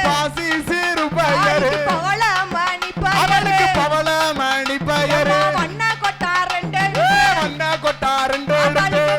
பாசி சிறு பயரு பவளமணி பயரு அவளுக்கு பவளமணி பயரு வண்ண கொட்டா ரெண்டு வண்ண கொட்டா ரெண்டு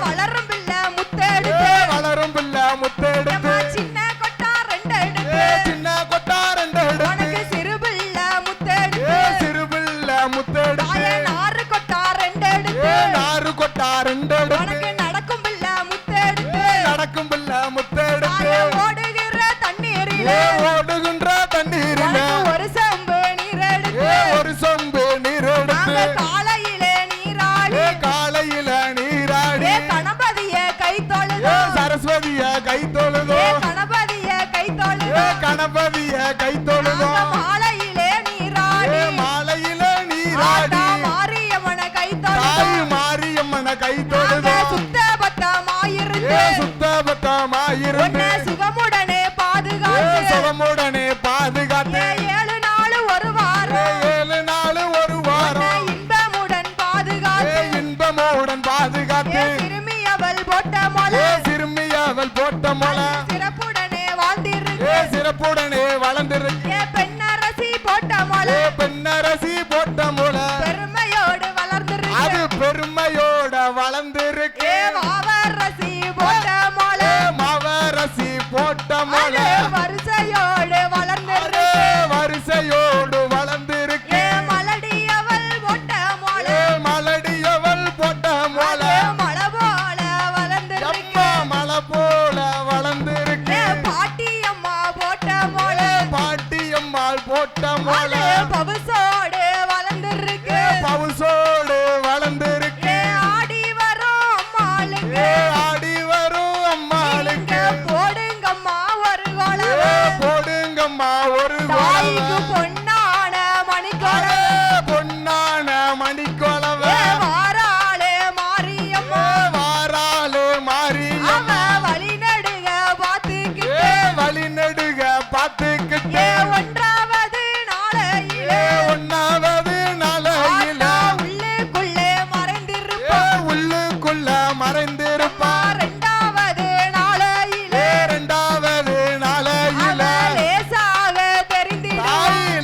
வளரும் பிள்ளை முத்தெடுத்து வளரும் பிள்ளை முத்தெடுத்து சின்ன கொட்டா ரெண்டு எடுத்து சின்ன கொட்டா ரெண்டு உனக்கு சிறு பிள்ளை முத்தெடுத்து சிறு பிள்ளை முத்தெடுத்து நாறு கொட்டா ரெண்டு எடுத்து நாறு கொட்டா ரெண்டு உனக்கு நடக்கும் பிள்ளை முத்தெடுத்து நடக்கும் பிள்ளை முத்தெடுத்து ஓடுகிற தண்ணீரிலே ஓடுகின்ற தண்ணீரிலே ஒரு சொம்பு நீர் எடுத்து ஒரு சொம்பு நீர் எடுத்து காலையிலே நீராடி காலையில நீராடி கணபதிய கை தொழுதோ சரஸ்வதிய கை தொழுதோ கணபதிய கை தொழுதோ கணபதிய கை தொழுதோ மாலையிலே நீராடி மாலையில நீராடி மாரியம்மன கை தொழுதோ தாய் மாரியம்மன கை தொழுதோ சுத்தபத்தமாயிருந்து சுத்தபத்தமாயிருந்து சுகமுடனே பாதுகாத்து சுகமுடனே பாதுகாத்து 7 நாள் ஒரு வாரம் 7 நாள் ஒரு வாரம் இன்பமுடன் பாதுகாத்து இன்பமுடன் பாதுகாத்து சிறுமியவள் போட்ட மொளை சிறுமியவள் போட்ட மொளை சிறப்புடனே வாழ்ந்திருக்கு சிறப்புடனே வளர்ந்திருக்கு பெண்ணரசி போட்ட மொளை பெண்ணரசி போட்ட மொளை பெருமையோடு வளர்ந்திருக்கு அது பெருமையோட வளர்ந்திருக்கு மாவரசி போட்ட மொளை மாவரசி போட்ட மொளை வரிசையோடு வளர்ந்திருக்கு வரிசையோடு வளர்ந்திருக்கு மலடியவள் போட்ட மொளை மலடியவள் போட்ட மொளை மலை போல வளர்ந்திருக்கு மலை போல வளர்ந்திருக்கு பாட்டியம்மா போட்ட மொளை பாட்டியம்மாள் போட்ட மொளை பவுசோடு வளர்ந்திருக்கு பவுசோடு வளர்ந்திருக்கு ஆடி வரும் அம்மாளுக்கு ஆடி வரும் அம்மாளுக்கு போடுங்கம்மா ஒரு கோலம் போடுங்கம்மா ஒரு தாய்க்கு பொன்னான மணிக்கோலம் பொன்னான மணிக்கொலவ வாராளே மாரியம்மா வாராளு மாரியம்மா வழி நடுக பார்த்துக்கிட்டு வழி நடுக பார்த்துக்கிட்டு ஒன்றாவது நாளையிலே ஒன்னாவது நாளையில உள்ளுக்குள்ளே மறைந்திருப்பா உள்ளுக்குள்ள மறைந்திருப்பா இரண்டாவது நாளையிலே இரண்டாவது நாளையில லேசாக தெரிந்திடுவா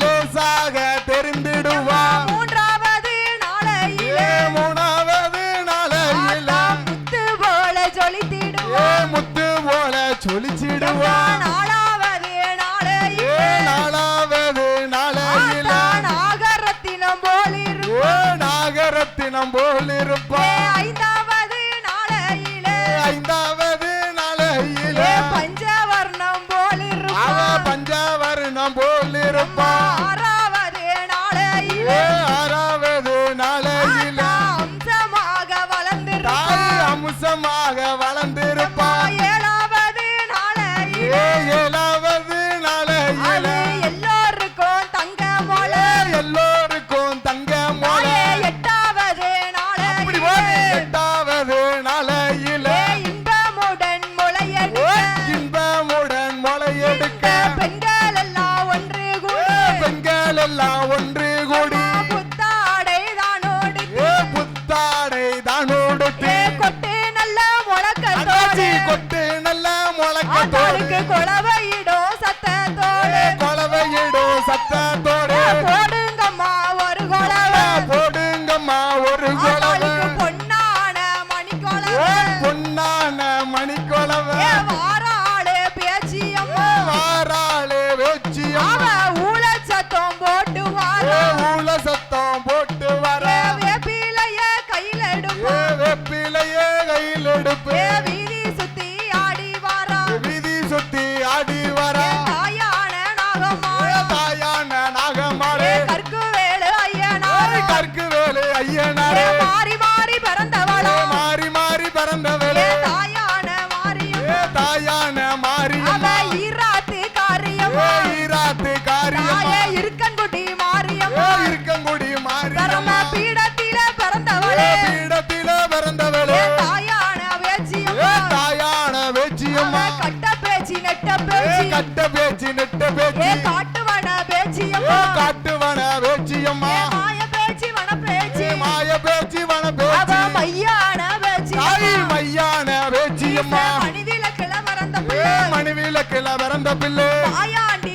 லேசாக தெரிந்திடுவா மூன்றாவது நாளையிலே மூணாவது நாளையில முத்து போல ஜொலித்திடுவா முத்து போல சொலிச்சிடுவா நாலாவது நாளையிலே நாலாவது நாளையில நாகரத்தினம் போலிருப்பா நாகரத்தினம் போல் இருப்பா ஐந்தாவது நாளையிலே ஐந்தாவது நாளையில பஞ்சவர்ணம் போலிருப்பா அவ பஞ்சவர்ணம் போல் இருப்பா ஆறாவது நாளையிலே ஆறாவது நாளையில அம்சமாக வளர்ந்திருப்பா தாய் அம்சமாக வளர்ந்திருப்பா ஏழாவது நாளையிலே ஏழாவது நாளையில எல்லோருக்கும் தங்க மொளை எல்லோருக்கும் தங்க மொளை எட்டாவது அப்படி நாளையிலே எட்டாவது நாளையில இன்பமுடன் முளையெடுக்க இன்பமுடன் முளையெடுக்க பெண்கள் எல்லாம் ஒன்று கூடி பெண்கள் எல்லாம் ஒன்று கூடி புத்தாடை தானோடு புத்தாடை தானோடுத்து கொட்டு நல்ல முழக்கத்தோடு அடாச்சி கொட்டு நல்ல முழக்கத்தோடு ஆத்தாளுக்கு குளவையிடும் சத்தத்தோடு கொலவையிடும் சத்தத்தோடு போடுங்கம்மா ஒரு குளவை போடுங்கம்மா ஒரு கொலவை ஆத்தாளுக்கு பொன்னான மணிக்குளவை பொன்னான மணிக்கொலவ வாராளே பேச்சியம்மா வாராளு வெச்சியம்மா அவ ஊழ சத்தம் போட்டு வாரா ஊழ சத்தம் போட்டு வர வேப்பிலைய கையில எடுப்பா வெப்பிலையே கையில் எடுப்பு வீதி சுத்தி ஆடி வாரா வீதி சுத்தி ஆடி வர தாயான நாகம்மாள் தாயான நாகமாளே கற்கு வேலு ஐயனார் கற்கு வேலு ஐயனாரே மாறி மாறி பிறந்தவளா மாறி மாறி பிறந்தவளே தாயான மாரியம் தாயான அவ மாரியம்மா ஈராத்து காரியம்மா ஈராத்து காரியம்மா இருக்கன்குடி மாரியம்மா இருக்கங்குடி தரம மாரியம்மா பீடத்தில பிறந்தவளே பீடத்தில பிறந்தவளே தாயான வேச்சியம்மா தாயான வெச்சியம்மா கட்ட பேச்சி நெட்ட பேச்சி கட்ட பேச்சு நெட்ட பேச்சு காட்டுவன பேச்சியம்மா காட்டுவன வேச்சியம்மா மாய பேச்சி வன பேச்சி மாய பேச்சு வன அவ பேச்சு மையான பேச்சி தாய் மையான வேச்சியம்மா மணிவிலக்கில மறந்த பிள்ளை மணிவிலக்கில பிறந்த பிள்ளை தாயாண்டி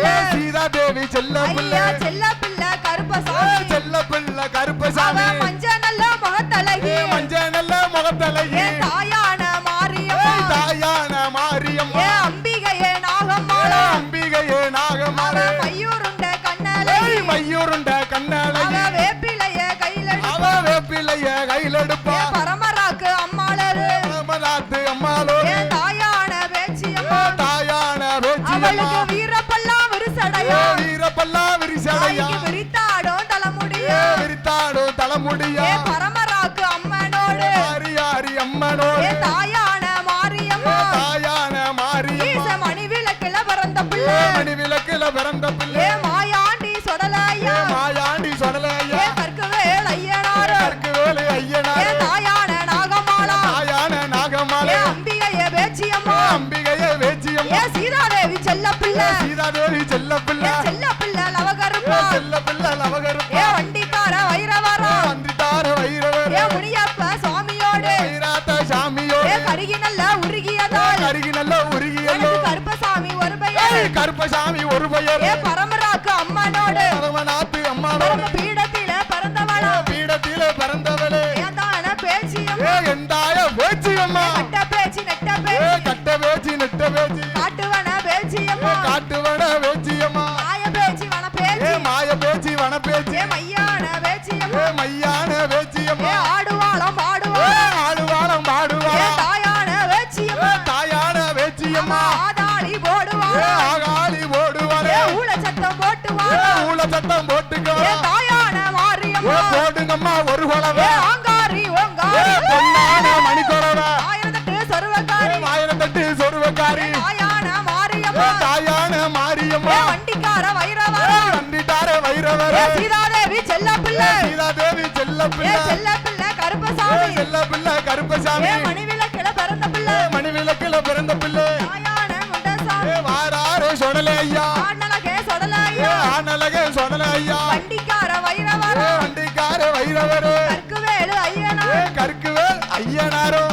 பிள்ளை சீதா தேவி செல்ல பிள்ளை ஐயா செல்ல பிள்ளை கருப்பசாமி செல்ல பிள்ளை கருப்பசாமி அவ மஞ்ச நல்ல முகத்தழகி மஞ்ச நல்ல முகத்தழகி ஏ தாயான மாரியம்மா தாயான மாரியம்மா ஏ அம்பிகையே நாகம்மாளா அம்பிகையே நாகமால அவ மையூருண்ட கண்ணழகி மையூருண்ட கண்ணழகி அவ வேப்பிலைய கையில அவ வேப்பிலைய கையிலெடுப்பா ஏ பரமராக்கு அம்மாளரு ராமநாத்து அம்மாளோ ஏ தாயான பேச்சியம்மா தாயான பேச்சியம்மா அவளுக்கு வீரப்பல்லாம் விரிசடையா வீரப்பல்லா விரிசடையா தாய்க்கு விரித்தாடும் தலைமுடியா விரித்தாடும் தலைமுடியா ஏ பரமராக்கு அம்மனோடு ஆரியாரி அம்மனோடு ஏ தாயான மாரியம்மா தாயான மாரியம்மா ஈச மணி விளக்குல பிறந்த பிள்ளை மணி விளக்குல பிறந்த பிள்ளை ஏ மாயாண்டி சொடலையா மாயாண்டி சொடலையா ஏ கற்குவேல் ஐயனாரு கற்கு வேலை ஏ ஐயனார் தாயான நாகமாலா தாயான நாகமாலை ஏ அம்பிகைய பேச்சியம்மா அம்பிகைய வேச்சியம்மா ஏ சீதாதேவி செல்ல பிள்ளை சீதாதேவி செல்ல ஏ பிள்ளை செல்ல பிள்ளை லவகருப்பா செல்ல பிள்ளை லவகருப்பா ஏ வண்டிக்கார வைரவரா வந்திட்டார வைரவர் ஏ முனியப்ப சுவாமியோடு வைராத்த சாமியோடு ஏ கருகி நல்ல உருகியதால் கருகி நல்ல உருகியல்லோ எனக்கு கருப்பசாமி ஒரு பெயர் கருப்பசாமி ஒரு பெயர் ஏ பரமராக்கு அம்மனோடு பரமநாத்து அம்மானோடு பரம பீடத்தில பிறந்தவளா பீடத்திலே பிறந்தவளே ஏதான பேச்சியம்மா எந்தாய வேச்சியம்மா கட்ட பேச்சி நெட்ட பேச்சி கட்ட வேச்சி நெட்ட வேச்சி காட்டுவன பேச்சியம்மா காட்டுவன வேச்சியம்மா மாய பேச்சி வன பேச்சி மாய பேச்சி வன பேச்சி ஏ மையான பேச்சியம்மா மையான ஏ வேச்சியம்மா ஆடுவாளம் பாடுவாளம் ஆடுவாளம் ஏ பாடுவாளா தாயான வேச்சியம்மா தாயான வேச்சியம்மா ஆதாளி போடுவாளா ஆகாளி ஓடுவாளே ஏ ஊழ சத்தம் போட்டுவாளா ஊழ சத்தம் போட்டுக்கோ ஏ தாயான மாரியம்மா போடுங்கம்மா ஒரு குழவை ஏ ஆங்காரி ஓங்காரி பொன்னான மணிக்குறவை ஆயிரத்தெட்டு சொருவக்காரி ஆயிரத்தெட்டு சொருவக்காரி தாயான மாரியம்மா தாயான மாரியம்மா ஏ வண்டிக்கார வைரவரா கண்டிட்டார வைரவர் ஏ சீதாதேவி செல்ல பிள்ளை சீதாதேவி செல்ல ஏ பிள்ளை செல்ல பிள்ளை கருப்பசாமி செல்ல பிள்ளை கருப்பசாமி ஏ மணிவிளக்கில பிறந்த பிள்ளை மணி விளக்குல பிறந்த பிள்ளை தாயான முண்டசாமி வாராரு சொடலை ஐயா ஆனலகே சொடலையா ஆனலகே சொடலை ஐயா வண்டிக்கார வைரவரா வண்டிக்கார வைரவரு கற்குவேலு ஐயனா கற்குவேல் ஐயனாரோ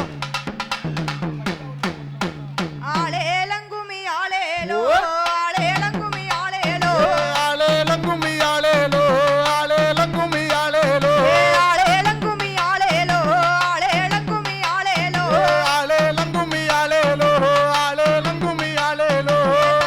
ஆளேலங்குமி ஆளேலோ ஆளேலங்குமி ஆளேலோ ஆளேலங்குமி ஆளேலோ ஆளேலங்குமி ஆளேலோ ஏ ஆளேலங்குமி ஆளேலோ ஆளேலங்குமி ஆளேலோ ஆளேலங்குமி ஆளேலோ ஆளேலங்குமி ஆளேலோ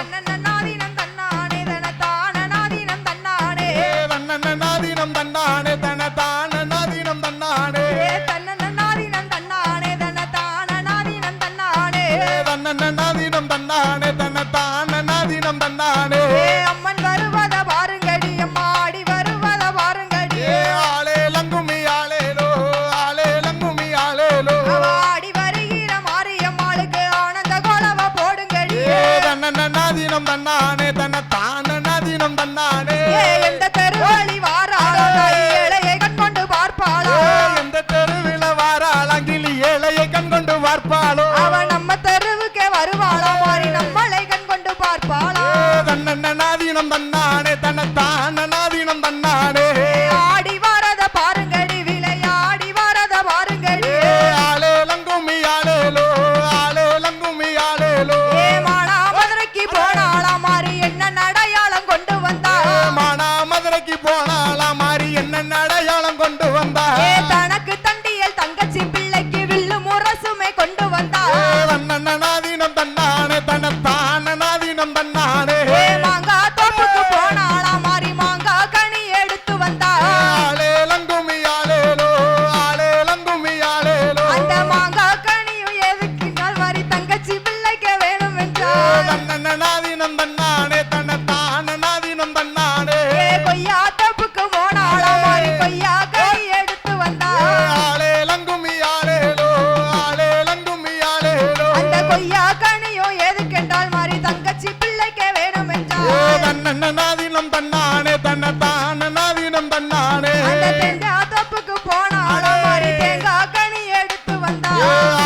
தன்னன்னாதீனம் தன்னானே தனத்தானநாதீனம் தன்னானே தன்னநாதீனம் தன்னானே தனதானநாதீனம் தன்னானே ஏ தன்னன்னாதீனம் தன்னானே தனத்தானநாதீனம் தன்னானே தன்னநாதீனம் தன்னானே தனதானநாதீனம் தன்னானே ஏ அம்மன் வருவத பாருங்கடி அம்மா ஆடி வருவத பாருங்கடி ஆளேலங்குமி ஆளேலோ ஆளேலங்குமி ஆளேலோ அவ ஆடி வருகிற மாரியம்மாளுக்கு ஆனந்த கோலவ போடுங்கடி தன்னநாதீனம் தன்னானே தனதானநாதீனம் தன்னானே ஏ எந்த தெருவழி வாராளோ தாய் ஏழையை கண் கொண்டு பார்ப்பாளோ எந்த தெருவில வாராளங்கிலி ஏழையை கண்கொண்டு பார்ப்பாளோ அவ நம்ம தெருவுக்கே வருவாளா மாறி நம்மளை கண் கொண்டு பார்ப்பாளா தன்னநாதீனம் தன்னானே தனதானநாதீனம் தன்னானே ஆடி வரத பாருங்கடி விளையாடி வரத பாருங்கடி ஆளேலங்குமி ஆளேலோ ஆளேலங்குமி ஆளேலோ ஏ மானா மதுரைக்கு போனாளா மாறி என்ன அடையாளம் கொண்டு வந்தா மானா மதுரைக்கு போனாளா மாறி என்ன அடையாளம் கொண்டு வந்தா ஏ தனக்கு தண்டியல் தங்கச்சி பிள்ளைக்கு வில்லு முரசுமே கொண்டு வந்தா தன்னநாதீனம் தன்னானே தனதானநாதீனம் தன்னானே ஏ மாங்கா தோப்புக்கு போனாளா மாறி மாங்கா கனி எடுத்து வந்தா ஆளேலங்குமி ஆளேலோ ஆளேலங்குமி ஆளேலோ அந்த மாங்கா கனியும் எதுக்கு நாள் மாறி தங்கச்சி பிள்ளைக்கு வேணும் என்றால் தன்னநாதீனம் தன்னானே தனதானநாதீனம் தன்னானே ஏ கொய்யா தோப்புக்கு போனாளா மாறி கொய்யா கனி எடுத்து வந்தா ஆளேலங்குமி ஆளேலோ ஆளேலங்குமி ஆளேலோ அந்த கொய்யா கனியும் எதுக்கென்றால் மாறி தங்கச்சி பிள்ளைக்கு வேணும் என்றால் தன்னநாதீனம் தன்னானே தனதானநாதீனம் தன்னானே அந்த தேங்காய் தோப்புக்கு போனாளா மாறி தேங்காய் கனி எடுத்து வந்தா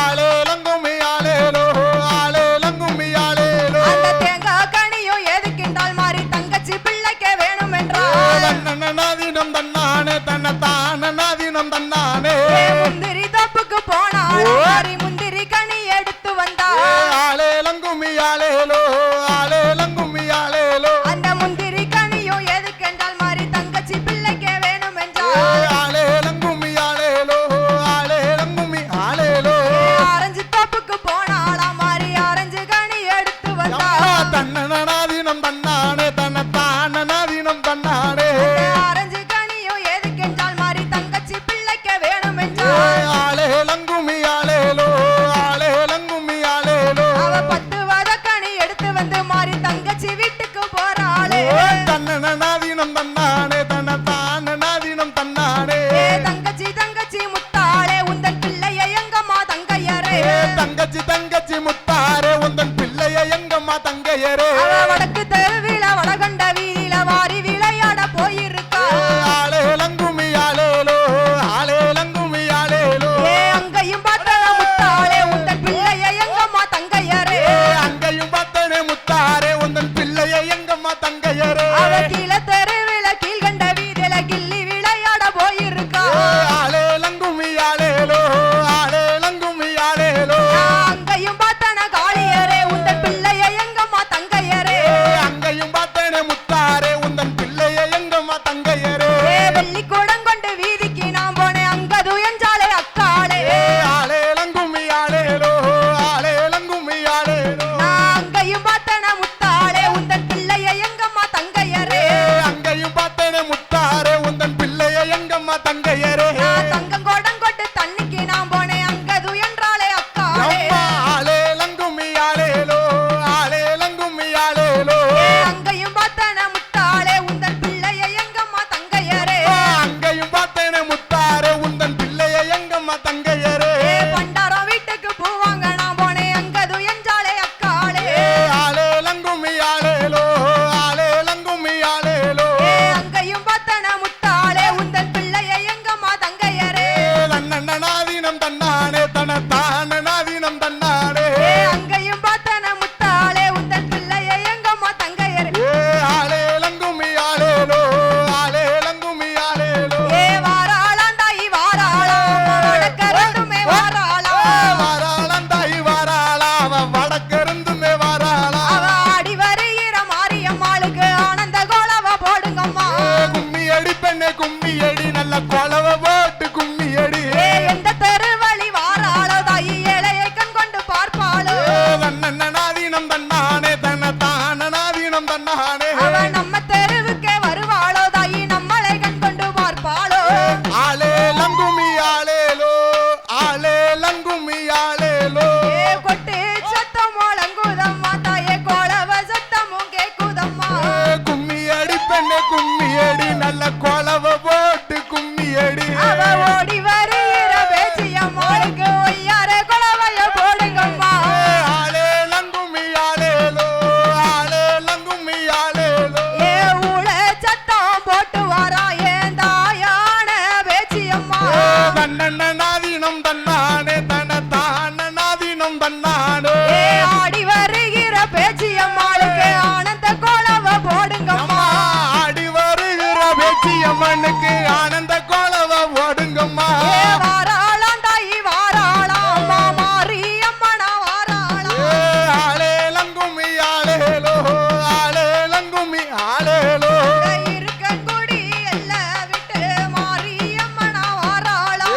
ஆளேலங்குமி ஆளேலோ ஆளேலங்குமி ஆளேலோ அந்த தேங்காய் கனியும் எதுக்கென்றால் மாறி தங்கச்சி பிள்ளைக்கு வேணும் என்றால் தன்னநாதீனம் தன்னானே தனதானநாதீனம் தன்னானே ஏ முந்திரி தோப்புக்கு போனாளா மாறி முந்திரி கனி எடுத்து வந்தா ஆளேலங்குமி ஆளேலோ ஆளேலங்குமி ஆளேலோ அந்த தங்கையரே அவ கீழ தெருவில கீழ்கண்ட வீதியில கில்லி விளையாட போயிருக்கா ஆளேலங்குமி ஆளேலோ ஆளேலங்குமி ஆளேலோ அங்கையும் பார்த்தன காளியரே உந்தன் பிள்ளைய எங்கம்மா தங்கையரே அங்கையும் பார்த்தேனே முத்தாரே உந்தன் பிள்ளைய எங்கம்மா தங்கையரே வெள்ளி கூடம் கொண்டு வீதிக்கு நான் போனேன் அங்க துயஞ்சாலே அக்காளே ஆளேலங்குமி ஆளேலோ ஆளேலங்குமி ஆளேலோ அங்கையும் பார்த்தன முத்தாளே உந்தன் பிள்ளைய எங்கம்மா தங்கையரே அங்கையும் பார்த்தேனே முத்தாரே உந்தன் பிள்ளைய எங்கம்மா தங்கையரே தங்கம் கோடம் கொண்டு தண்ணிக்கு நான் போனேன் அங்க துயன்றாலே அக்காளே ஆளேலங்குமி ஆளேலோ ஆளேலங்குமி ஆளேலோ அங்கையும் பார்த்தன முத்தாளே உந்தன் பிள்ளைய எங்கம்மா தங்கையரே அங்கையும் பார்த்தேனே முத்தாரே உந்தன் பிள்ளைய எங்கம்மா தங்கையரே பண்டாரம் வீட்டுக்கு போவாங்க நான் போனேன் அங்க துயஞ்சாலே அக்காளே ஆளேலங்குமி ஆளேலோ ஆளேலங்குமி ஆளேலோ அங்கையும் பார்த்தன முத்தாளே உந்தன் பிள்ளைய எங்கம்மா தங்கையரே தன்னண்ணனாதீனம் தன்னானே தனத்தானனாதீனம் தன்னானே அங்கையும் பார்த்தன முத்தாளே உந்தன் பிள்ளைய எங்கம்மா தங்கையரே ஆளேலங்குமி ஆளேலோ ஆளேலங்குமி ஆளேலோ வாராளாண்டாயி வாராளா வடக்கரண்டுமே வாராளா வாராளந்தாய் வாராளா அவ வடக்கிருந்துமே வாராளா அவ ஆடி வருகிற மாரியம்மாளுக்கு ஆனந்த கோலவ போடுங்கம்மா கும்மி அடி பெண்ணே கும்மி அடி நல்ல கொலவ போட்டு கும்மி அடி எந்த தெருவழி வாராளோ தாயி ஏழையை கண் கொண்டு பார்ப்பாளோ தன்னண்ணனாதீனம் தன்னானே தனத்தானனாதீனம் தன்னானே அவ நம்ம தெருவுக்கே வருவாளோ தாயி நம்மளை கண் கொண்டு பார்ப்பாளோ ஆளேலங்குமி ஆளேலோ ஆளேலங்குமி ஆளேலோ கொட்டு சத்தம் முழங்குதம்மா தாயே கோலவ சத்தமும் கேக்குதம்மா கும்மி அடி பெண்ணே கும்மி அடி நல்ல கொலவ போட்டு கும்மி அடி அவ ஓடி வருகிற பேச்சியம்மாளுக்கு ஒய்யார குலவைய போடுங்கம்மா ஆளேலங்குமி ஆளேலோ ஆளேலங்குமி ஆளேலோ ஊழ சத்தம் போட்டு வரா ஏன் தாயான பேச்சியம்மா தன்னண்ணனாதீனம் தன்னானே தனத்தானனாதீனம் தன்னானே ஆடி வருகிற பேச்சியம்மாளுக்கு ஆனந்த கோலவ போடுங்கம்மா ஆடி வருகிற பேச்சியம்மனுக்கு ஆனந்த கோலவ ஓடுங்கம்மா வாராளாண்டாயி வாராளா அம்மா மாரியம்மனா வாராளா ஆளேலங்குமி ஆளேலோ ஆளேலங்குமி ஆளேலோ இருக்கங்குடி எல்லாம் விட்டு மாரியம்மனா வாராளா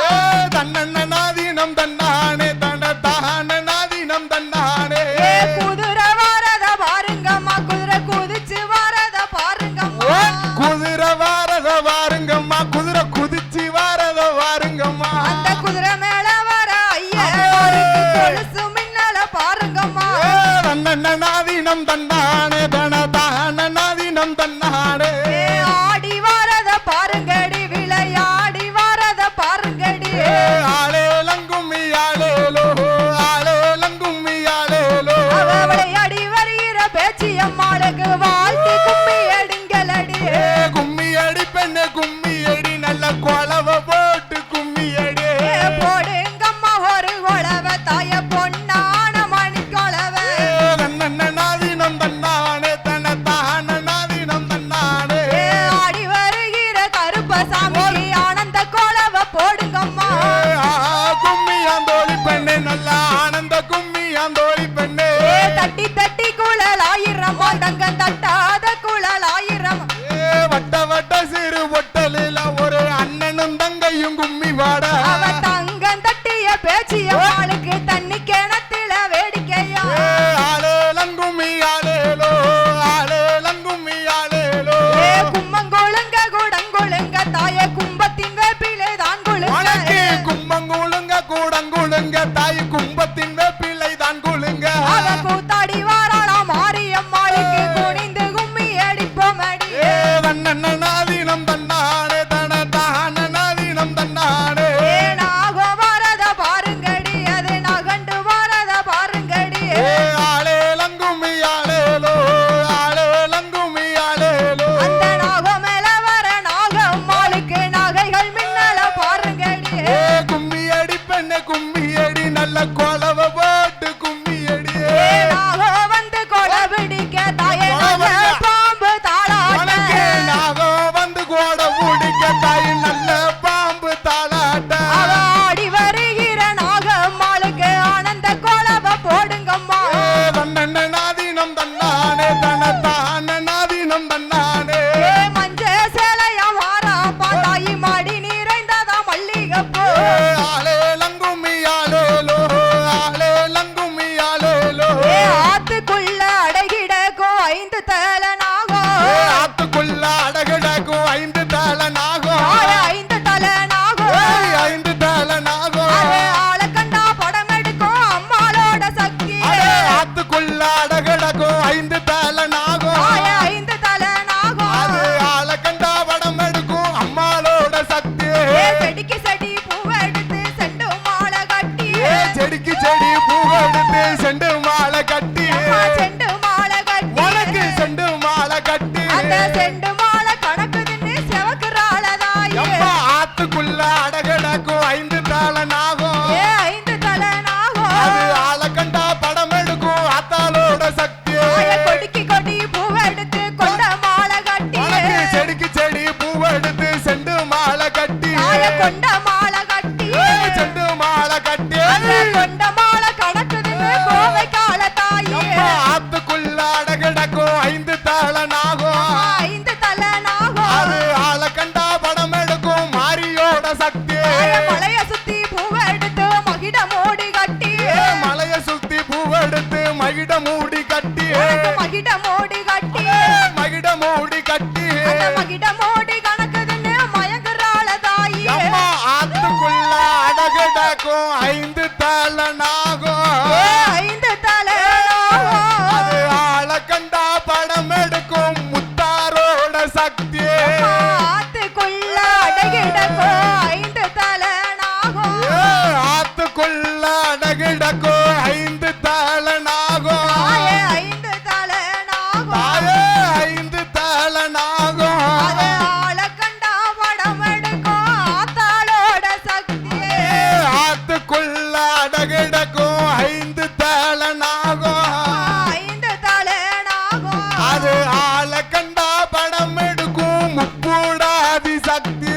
தன்னண்ணனாதீனம் தன்னானே தனத்தானனாதீனம் தன்னானே குதிரை வரத பாருங்கம்மா குதிரை குதிச்சு வரத பாருங்கம்மா குதிரை வாரத வாருங்கம்மா குதிரை குதிச்சு வாரத வாருங்கம்மா அந்த குதிரை மேல வர ஐயா கொலுசு மின்னல பாருங்கம்மா தன்னண்ணனாதீனம் தன்னானே தனதானனாதீனம் தன்னானே ஆடி வரத பாருங்கடி விளையாடி வரத பாருங்கடி ஆளேலங்குமி ஆளேலோ ஆளேலங்குமி ஆளேலோ அவ விளையாடி வருகிற பேச்சியம்மாளுக்கு வாழ்த்தி கும்மி எடுங்களடி கும்மி அடி பெண்ணே கும்மி அடி நல்ல கொலவ போட்டு கும்மி அடி போடுங்கம்மா ஒரு கொலவ தாய பொன்னான மணி கொலவ தன்னண்ணனாதீனம் தன்னானே தனத்தானனாதீனம் தன்னானே ஆடி வருகிற கருப்பசாமி ஆனந்த கோலவ போடுங்கம்மா கும்மியாந்தோழி பெண்ணே நல்ல ஆனந்த கும்மியாந்தோழி பெண்ணே தட்டி தட்டி குழல் ஆயிரம் தங்கம் தட்டாத குழல் ஆயிரம் வட்ட வட்ட சிறு பொட்டலில ஒரு அண்ணனும் தங்கையும் கும்மி வாட அவ தங்கம் தட்டிய பேச்சியம்மாளுக்கு தண்ணி கிணத்துல வேடிக்கையா ஆளேலங்குமி ஆளேலோ ஆளேலங்குமி ஆளேலோ கும்மங்கொழுங்க குடங்கொழுங்க தாய கும்பத்தின் வேப்பிலை தான் உனக்கு கொழுங்க கும்பங்குழுங்க கூடங்குழுங்க தாய் கும்பத்தின் வேப்பிலை தான் குழுங்க அவ கூத்தாடி வாராளா மாரியம்மாளுக்கு குனிந்து கும்மி அடிப்போம் அடி தன்னண்ணனாதீனம் தன்னானே தனதானனாதீனம் தன்னானே நாக வரத பாருங்கடி அது நகண்டு வரத பாருங்கடி ஆளேலங்குமி ஆளேலோ ஆளேலங்குமி ஆளேலோ அந்த நாக மேல வர நாகம்மாளுக்கு நகைகள் மின்னல பாருங்கடி கும்மி அடி பெண்ணே கும்மி அடி நல்ல கொலவ போட்டு கும்மி அடி நாக வந்து கொலை பிடிக்க தாயே பாம்பு அடகிட மோடி கணக்குதுன்னு மயங்குறாள தாயி அம்மா ஆத்துக்குள்ள அடகிடக்கும் 5 தலை நாகம் ஐந்து தலை அது ஆள கண்டா படம் எடுக்கும் முத்தாரோட சக்தி ஆத்துக்குள்ள அடகிடக்கோ ஐந்து தலை நாகம் ஆத்துக்குள்ள அடகிடக்கும் 5 தலை நாகம் தாயே ஐந்து தலை நாகம் தாயே 5 தலை நாகம் அது ஆள கண்டா படம் எடுக்கும் ஆத்தாளோட சக்தியே ஆத்துக்குள்ள அடகிடக்கும் 5 தலை நாகம் ஐந்து தலை நாகம் அது ஆள கண்டா படம் எடுக்கும் முப்பூடாதி சக்தி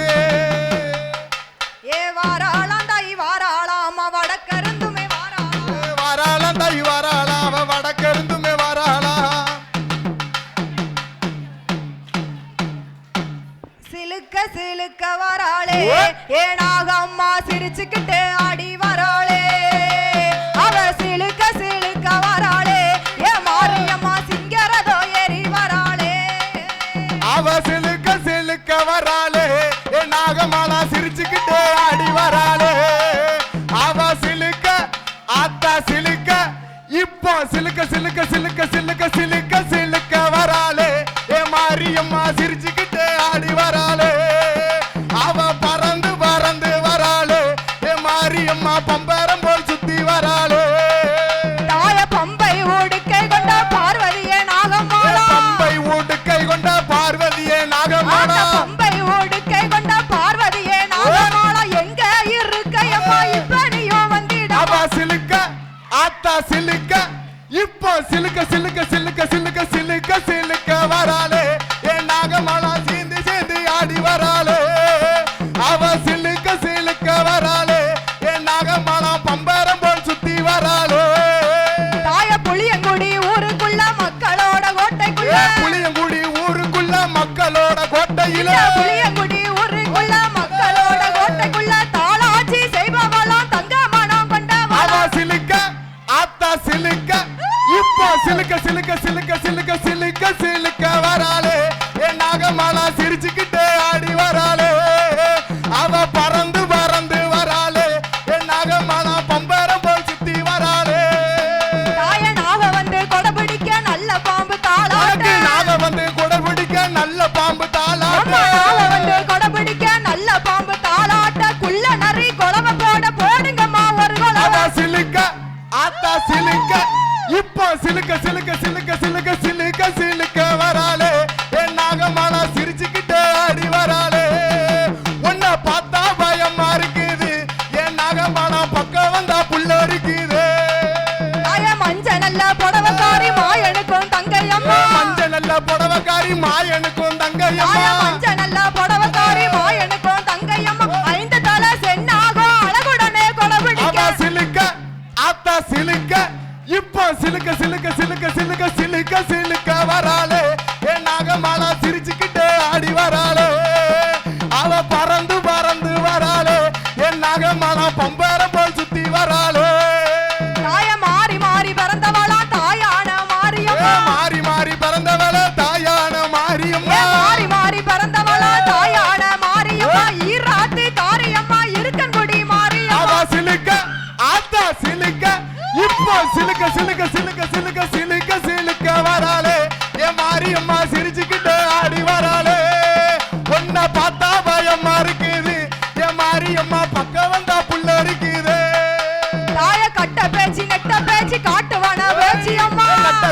ஏ வாராளாம் தாய் வாராளாம் வடக்கருந்துமே வாராளாம் வராளாம் தை வராளா அவ வடக்கிருந்துமே வராளா சிலுக்க சிலுக்க வராளே ஏனாக அம்மா சிரிச்சுக்கிட்டு ஆடி வராளே அவ சிலுக்க சிலுக்க வராளே ஏ மாரியம்மா சிங்கரதோ ஏறி வராளே அவ சிலுக்க சிலுக்க வராளே என் நாகமாலா சிரிச்சுக்கிட்டே ஆடி வராளே அவ சிலுக்க ஆத்தா சிலுக்க இப்போ சிலுக்க சிலுக்க சிலுக்க சிலுக்க சிலுக்க சிலுக்க வராளே ஏ மாரியம்மா சிரிச்சுக்கிட்டே ஆடி வராளே அவ பறந்து பறந்து வராளே ஏ மாரியம்மா பம்பரம் போல் சுத்தி வராளே தாய பம்பை ஊடுக்கை கொண்ட பார்வதியே நாகம்மாளா பம்பை ஊடுக்கை கொண்ட பார்வதியே நாகமாலா பம்பை ஊடுக்கை கொண்ட பார்வதியே நாகம்மாளா எங்க இருக்கையம்மா இப்ப நீயும் வந்திட அவ சிலுக்க ஆத்தா சிலுக்க இப்போ சிலுக்க சிலுக்க சிலுக்க சிலுக்க சிலுக்க சிலுக்க வராளே என் நாகமாலா சேர்ந்து சேர்ந்து ஆடி வராளே அவ சிலுக்க சிலுக்க வராளே என் நாகமாலா பம்பரம் போல் சுத்தி வராளே தாய புளியங்குடி ஊருக்குள்ள மக்களோட கோட்டைக்குள்ள புளியங்குடி ஊருக்குள்ள மக்களோட கோட்டையில புளியங்குடி ஊருக்குள்ள மக்களோட கோட்டைக்குள்ள தாளாச்சி செய்பவளாம் தங்க மனம் கொண்டவளா அவ சிலுக்க ஆத்தா சிலுக்க இப்போ சிலுக்க சிலுக்க சிலுக்க சிலுக்க சிலுக்க சிலுக்க வராளே என் நாகமாலா சிரிச்சுக்கிட்டே ஆடி வராளே அவ பறந்து பறந்து வராளே என் நாகமாலா பம்பரம் போல் சுத்தி வராளே தாய நாக வந்து கொடபிடிக்க நல்ல பாம்பு தாளாட்ட உனக்கு நாக வந்து குடல் பிடிக்க நல்ல பாம்பு தாளாட்ட நாக வந்து கொடபிடிக்க நல்ல பாம்பு தாளாட்ட குள்ள நரி கொலவ போட போடுங்கம்மா ஒரு அவ கொலவ சிலுக்க ஆத்தா சிலுக்க இப்போ சிலுக்க சிலுக்க சிலுக்க சிலுக்க சிலுக்க சிலுக்க வராளே என் நாகமாலா சிரிச்சுக்கிட்டே ஆடி வராளே உன்னை பார்த்தா பயமா இருக்குது என் நாகமாலா பக்கம் வந்தா புள்ள இருக்குது தாய மஞ்ச நல்ல புடவக்காரி மாயனுக்கும் தங்கையம்மா மஞ்ச நல்ல புடவக்காரி மாயனுக்கும் தங்கையம்மா தாய மஞ்ச நல்ல புடவக்காரி மாயனுக்கும் தங்கையம்மா ஐந்து தலை சென்னாகும் அழகுடனே அவ கொடபிடிக்க சிலுக்க ஆத்தா சிலுக்க இப்போ சிலுக்க சிலுக்க சிலுக்க சிலுக்க சிலுக்க சிலுக்க வராளே என் நாகமாலா சிரிச்சுக்கிட்டே ஆடி வராளே அவ பறந்து பறந்து வராளே என் நாகமாலா பம்பரம் போல் சுத்தி வராளே தாய மாறி மாறி பிறந்தவளா தாயான மாரியம்மா மாறி மாறி பறந்தவள தாயான மாரியம்மா மாறி மாறி பிறந்தவளா தாயான மாரியம்மா ஈராத்து காரியம்மா இருக்கன்குடி மாரியம்மா அவ சிலுக்க ஆத்தா சிலுக்க இப்போ சிலுக்க சிலுக்க சிலுக்க சிலுக்க சிலுக்க சிலுக்க வராளே என் மாரியம்மா சிரிச்சுக்கிட்டே ஆடி வராளே உன்னை பார்த்தா பயமா இருக்குது என் மாரியம்மா பக்கம் வந்தா புள்ள இருக்குது தாய கட்ட பேச்சு நெட்ட பேச்சு காட்டுவான பேச்சியம்மா நட்ட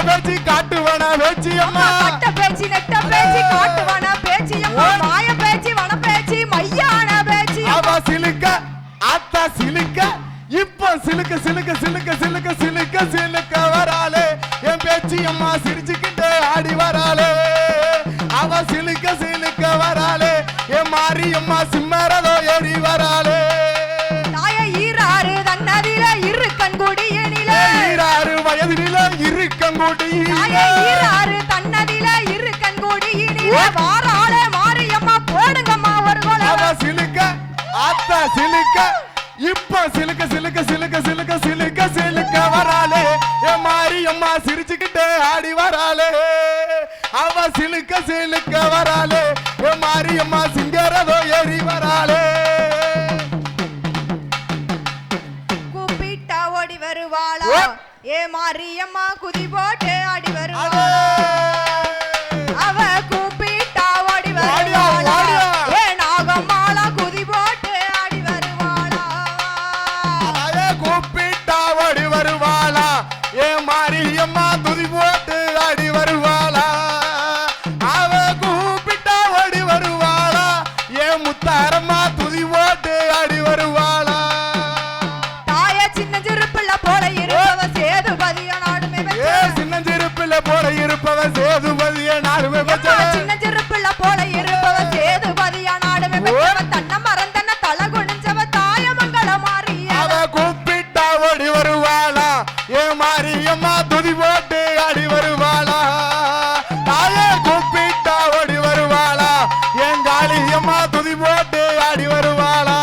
பேச்சு காட்டுவன வேச்சியம்மா கட்ட பேச்சு நெட்ட பேச்சு காட்டுவான பேச்சியம்மா மாய பேச்சு வன பேச்சு மையான பேச்சு அவ சிலுக்க ஆத்தா சிலுக்க இப்போ சிலுக்க சிலுக்க சிலுக்க சிலுக்க சிலுக்க சிலுக்க வராளே என் பேச்சு அம்மா சிரிச்சுக்கிட்டே ஆடி வராளே அவ சிலுக்க சிலுக்க வராளே என் மாரியம்மா சிம்மரதோ ஏறி வராளே தாய ஈராறு தன்னதில இரு கண்குடியனில ஈராறு வயதில இருக்கங்கூடி தாய ஈராறு தன்னதில இரு கண்குடியனில வாராளே மாரியம்மா போடுங்கம்மா ஒரு அவ கொலை சிலுக்க ஆத்தா சிலுக்க இப்போ சிலுக்க சிலுக்க சிலுக்க சிலுக்க சிலுக்க சிலுக்க வராளே என் மாரியம்மா சிரிச்சுக்கிட்டே ஆடி வராளே அவ சிலுக்க சிலுக்க சிலுக்க வராளே ஏ மாரியம்மா சிங்கரதோ ஏறி வராளே கூப்பிட்டா ஓடி வருவாளா ஏ மாரியம்மா குதி போட்டு ஆடி வருவாளா அவ கூப்பிட்டா ஓடி வருவாளா ஏ நாகம்மாளா குதி போட்டு ஆடி வருவாளா கூப்பிட்டா ஓடி வருவாளா ஏ மாரியம்மா துதி போட்டு ஆடி வருவாளா அவ கூப்பிட்டா ஓடி வருவாளா ஏ முத்தாரம்மா துதி போட்டு ஆடி வருவாளா தாய சின்ன சிறுப்புள்ள போல இருப்பவ சேதுபதிய நாடுமே ஏ சின்னஞ்சிறுப்பிள்ள போல இருப்பவ சேதுபதிய நாடுமே சின்ன சிறுப்புள்ள போல இருப்பவ சேதுபதிய நாடுமே தன்ன மறந்தன தலை குனிஞ்சவ தாய மங்கள மாறிய அவ கூப்பிட்டா ஓடி வருவாளா ஏ மாரியம்மா துதி போட்டு ஆடி வருவாளா தாயே கூப்பிட்டா ஓடி வருவாளா என் காளியம்மா துதி போட்டு ஆடி வருவாளா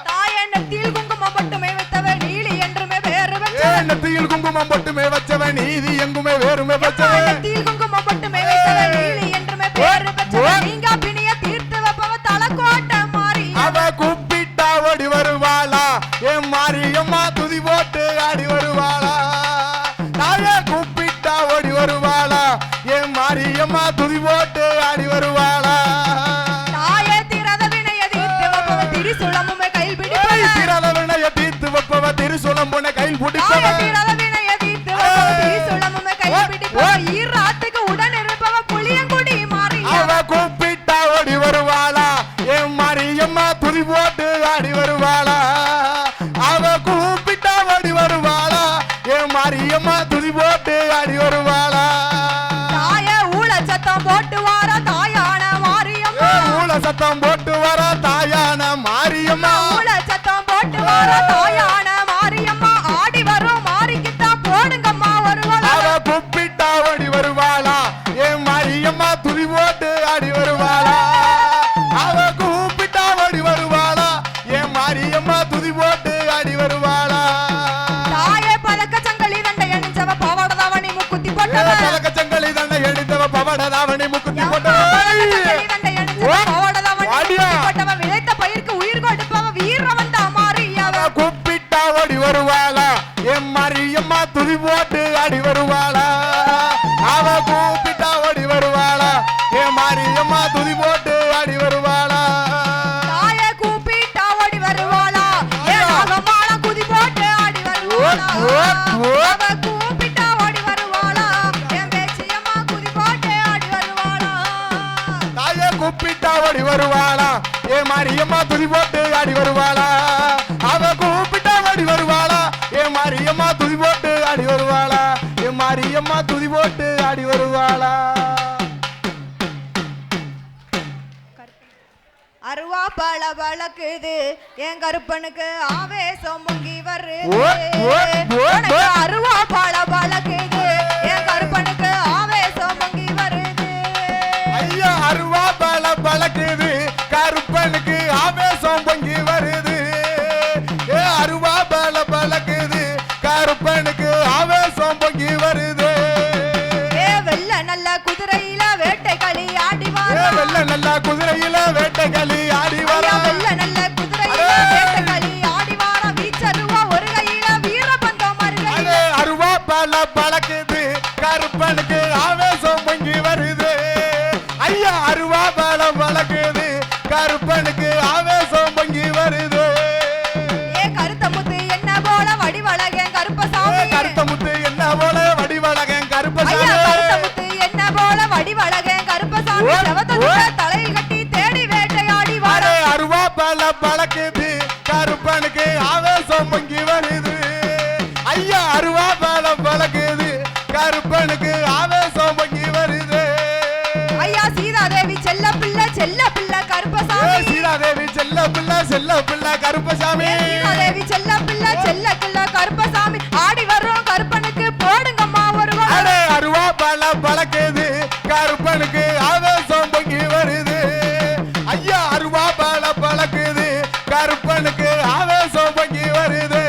தாய நெத்தியில் குங்குமம் மட்டுமே வைத்தவ நீலி என்றுமே பேரு வச்சவ நெத்தியில் குங்குமம் மட்டுமே வச்சவன் நீதி எங்குமே வேறுமே வச்சவன் நெத்தியில் குங்குமம் மட்டுமே வைத்தவ நீலி என்றுமே பேரு வச்சவ நீங்க பிணிய தீர்த்து வைப்பவ தலக்கோட்டை மாறி அவ கூப்பிட்டா ஓடி வருவாளா என் மாரியம்மா துதி போட்டு ஆடி வருவாளா தாயே கூப்பிட்டா ஓடி வருவாளா என் மாரியம்மா துதி போட்டு ஆடி வருவாளா தாயே திரத வினைய தீர்த்து வைப்பவ திரிசுலமுமே கையில் பிடிப்பவ திரத வினைய தீர்த்து வைப்பவ திருசுலம் பொண்ணை கையில் பிடிப்பவ தாயே திரத வினைய தீர்த்து வைப்பவ திரிசுலமுமே கையில் பிடிப்பவ ஈராத்துக்கு உடன் இருப்பவ புளியங்குடி மாறி அவ கூப்பிட்டா ஓடி வருவாளா என் மாரியம்மா துதி போட்டு ஆடி வருவாளா அவ கூப்பிட்டா ஓடி வருவாளா என் மாரியம்மா துதி போட்டு ஆடி வருவாளா தாய ஊழ சத்தம் போட்டு வார தாயான மாரியம்மா ஊழ சத்தம் போட்டு வர தாயான மாரியம்மா ஊழ சத்தம் போட்டு வார தாயான மாரியம்மா ஆடி வரும் மாறிக்கித்தான் போடுங்கம்மா வருவாளா அவ கூப்பிட்டா ஓடி வருவாளா என் மாரியம்மா துதி போட்டு ஆடி வருவாளா அவ கூப்பிட்டா ஓடி வருவாளா என் மாரியம்மா துதி போட்டு ஆடி வருவாளா தாயே பதக்க சங்கலி தண்டை அணிஞ்சவ பவடதவணி முக்குத்தி போட்டவ பதக்க சங்கலி தண்டை எடுத்தவ பவடதாவணி முக்குத்தி போட்டவ சங்கலி தண்டை அணிஞ்சவ பவடதவணி முக்குத்தி போட்டவ விளைத்த பயிருக்கு உயிர் கொடுப்பவ வீரவந்த மாரியவ அவ கூப்பிட்டா ஓடி வருவாளா என் மாரியம்மா துதி போட்டு ஆடி வருவாளா அவ கூப்பிட்டா ஓடி வருவாளா என் மாரியம்மா துதி போட்டு ஆடி வருவாளா தாயே கூப்பிட்டா ஓடி வருவாளா ஏ நாகம்மாளா குதி போட்டு ஆடி வருவாளா அவ கூப்பிட்டா ஓடி வருவாளா என் பேச்சியம்மா குதி போட்டு ஆடி வருவாளா தாயே கூப்பிட்டா ஓடி வருவாளா என் மாரியம்மா துதி போட்டு ஆடி வருவாளா அவ கூப்பிட்டா ஓடி வருவாளா என் மாரியம்மா துதி போட்டு ஆடி வருவாளா என் மாரியம்மா துதி போட்டு ஆடி வருவாளா அருவா பழ பழக்குது என் கருப்பனுக்கு ஆவேசம் முங்கி வருது உனக்கு அருவா பழ பழக்குது என் கருப்பனுக்கு ஆவேசம் முங்கி வருது ஐயா அருவா பல பழக்குது கருப்பனுக்கு ஆவேசம் பொங்கி வருது ஏ அருவா பல பழக்குது கருப்பனுக்கு ஆவேசம் பொங்கி வருது ஏ வெள்ள நல்ல குதிரையில வேட்டை களி ஆடி ஏ வாரா வெள்ள நல்ல குதிரையில வேட்டைகளி ஆடி வரா வெள்ள நல்ல குதிரையில வேட்டை களி ஆடி வாரா வீச்சருவா ஒரு கையில வீரபந்தம் மறுகையில அடே அருவா பல பழக்குது கருப்பனுக்கு ஆவேசம் பொங்கி வருது ஐயா அருவா பல பழக்குது கருப்பனுக்கு ஆவேசம் பொங்கி வருது ஏ கருத்த முத்து என்ன போல வடிவழகன் கருப்பசாமி கருத்த முத்து என்ன போல வடிவழகன் ஐயா கருப்பசாமி கருத்த முத்து என்ன போல வடிவழகன் கருப்பசாமி செவத்த தலையில் கட்டி தேடி வேட்டையாடி வாரா அடே அருவா பல பழக்குது கருப்பனுக்கு ஆவேசம் பொங்கி வருது ஐயா அருவா பல பழக்குது கருப்பனுக்கு ஆவேசம் பொங்கி வருது ஐயா சீதாதேவி செல்ல பிள்ளை கருப்பசாமி சீதாதேவி செல்ல பிள்ளை கருப்பசாமி சீதாதேவி செல்ல பிள்ளை கருப்பசாமி ஆடி வர்றோம் கருப்பனுக்கு போடுங்கம்மா ஒரு அடே அருவா பல பழக்குது கருப்பனுக்கு ஆவேசம் பொங்கி வருது ஐயா அருவா பல பழக்குது கருப்பனுக்கு ஆவேசம் பொங்கி வருது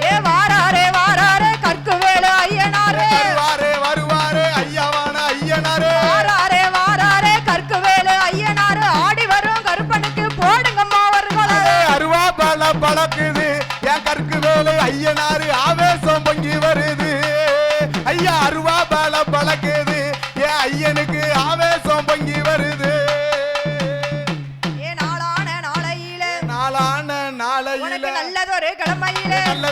ஏ வாராரே கற்கு வேலு ஐயனாரே வருவாரே ஐயாவான ஐயனாரே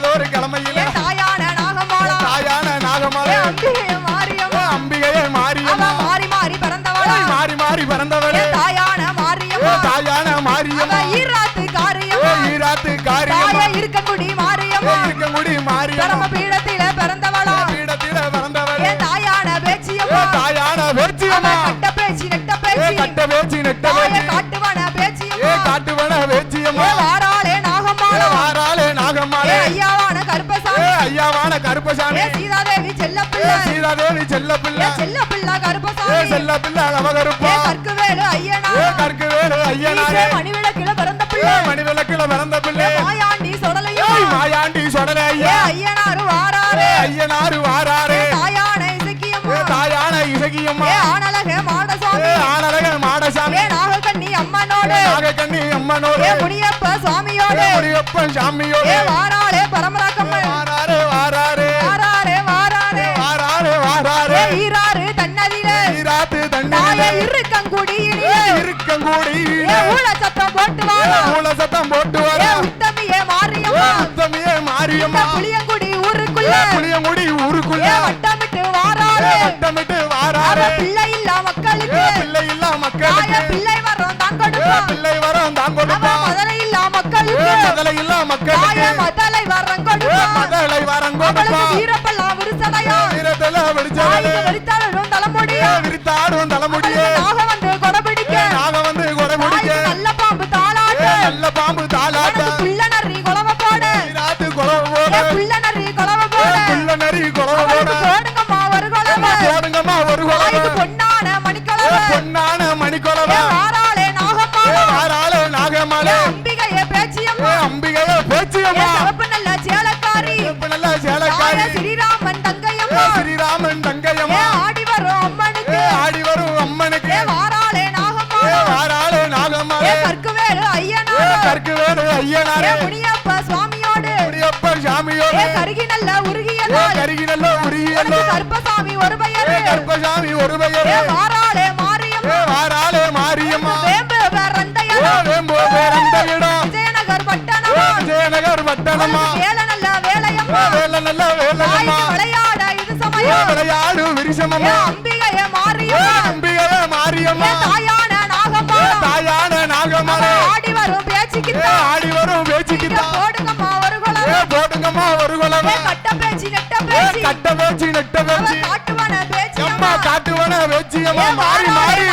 நல்லதொரு கிழமையில தாயான நாகமாளா தாயான நாகமாளா அம்பிகையே மாரியம்மா அம்பிகையே மாரியம்மா மாறி மாறி பிறந்தவளா மாறி மாறி பிறந்தவளே தாயான மாரியம்மா தாயான மாரியம்மா ஈராத்து காரியம்மா ஈராத்து காரியம்மா தாய இருக்கங்குடி மாரியம்மா இருக்கங்குடி மாரியம்மா தர்ம பீடத்தில பிறந்தவளா பீடத்தில பிறந்தவளே தாயான பேச்சியம்மா தாயான பேச்சியம்மா கட்ட பேச்சி நெட்ட பேச்சி கட்ட பேச்சி நெட்ட பேச்சி காட்டுவன பேச்சியம்மா காட்டுவன பேச்சியம்மா வாராளே நாகம்மாளா வாராளே நாகம்மாளே ஐயாவான கருப்பசாமி ஐயாவான கருப்பசாமி சீதாதேவி செல்லப்பிள்ளை சீதாதேவி செல்லப்பிள்ளை செல்லப்பிள்ளை கருப்பசாமி செல்லப்பிள்ளை அவகருப்பா கற்குவேலு ஐயனார் கற்குவேலு ஐயனாரே மணிவிளக்கில பிறந்த பிள்ளை மணிவிளக்கில பிறந்த பிள்ளை மாயாண்டி சொடலையா மாயாண்டி சொடலை ஐயா ஐயனாரு வாராரே ஐயனாரு வாராரே தாயான இசக்கியம்மா தாயான இசகியம்மா ஆனலக மாடசாமி ஆனலக மாடசாமி நாகக்கண்ணி அம்மனோடு நாகக்கண்ணி அம்மனோடு முனியப்ப சுவாமியோடு முனியப்பன் சாமியோடு வாராளே பரமராக்கம்மன் வாராரே வாராரே வாராரே வாராரே வாராரே வாராரே ஈராறு தன்னதிலே ஈராத்து தண்ணீரே இருக்கங்குடியிலே இருக்கங்குடியிலே ஊழ சத்தம் போட்டு வாரா ஊழ சத்தம் போட்டு வாரா உத்தமியே மாரியம்மா உத்தமியே மாரியம்மா புளியங்குடி ஊருக்குள்ள புளியங்குடி ஊருக்குள்ள வட்டமிட்டு வாராளே வட்டமிட்டு வாராரே பிள்ளை இல்ல மக்களுக்கு பிள்ளை இல்ல மக்களுக்கு பிள்ளை வரோம் தான் கொடுப்பா பிள்ளை வரோம் தான் கொடுப்பா மதலை இல்ல மக்களுக்கு மதலை இல்ல மக்களுக்கு மதலை வரம் கொடுப்பா மதலை வரம் கொடுப்பா வீரப்பெல்லாம் விரிசடையா வீரத்தல விரிச்சடலே விரித்தாடும் தலைமுடியா விரித்தாடும் தலைமுடியே நாக வந்து கொடபிடிக்க நாக வந்து கொடபிடிக்க நல்ல பாம்பு தாளாட்ட நல்ல பாம்பு தாளாட்ட புள்ள நரி கொலவ போட ராத்து கொலவ போட புள்ள நரி கொலவ போட புள்ள நரி கொலவ போட போடுங்கம்மா ஒரு கொலவ போடுங்கம்மா ஒரு கொலவ பொன்னான மணிக்கொலவ பொன்னான மணிக்கொலவ வாராளே நாகம்மா வாராளே நாகம்மாளே அம்பிகையே பேச்சியம்மா அம்பிகையே பேச்சியம்மா சிவப்பு நல்ல சேலக்காரி நல்ல சேலக்காரி ஸ்ரீராமன் தங்கையம்மா ஸ்ரீராமன் தங்கையம்மா ஆடி வரும் அம்மனுக்கு ஆடி வரும் அம்மனுக்கு வாராளே நாகம்மா வாராளே நாகம்மாளே கற்குவேலு ஐயனார் கற்குவேலு ஐயனாரே முனியப்ப சுவாமியோடு முனியப்ப சாமியோடு கருகி நல்ல உருகியதோ கருகி நல்ல உருகியதோ கருப்பசாமி ஒரு பெயரு கருப்பசாமி ஒரு பெயரு வாராளே மாரியம்மா வாராளே மாரியம்மா வேம்பு வேறந்தையடா வேம்பு வேறந்தையடா விஜயநகர் பட்டணமா விஜயநகர் பட்டணமா வேல நல்ல வேலையம்மா வேல நல்ல வேலையம்மா விளையாட இது சமயம் விளையாடு விரிசமம்மா அம்பிகையே மாரியம்மா அம்பிகையே மாரியம்மா தாயான நாகம்மா தாயான நாகம்மாளே ஆடி வரும் பேச்சுக்கிட்ட ஆடி வரும் பேச்சுக்கிட்ட போடுங்கம்மா ஒரு குலவ போடுங்கம்மா ஒரு குலவ கட்ட பேச்சு நெட்ட பேச்சு கட்ட பேச்சு நெட்ட பேச்சு காட்டுவன பேச்சு அம்மா காட்டுவன பேச்சியம்மா மாறி மாறி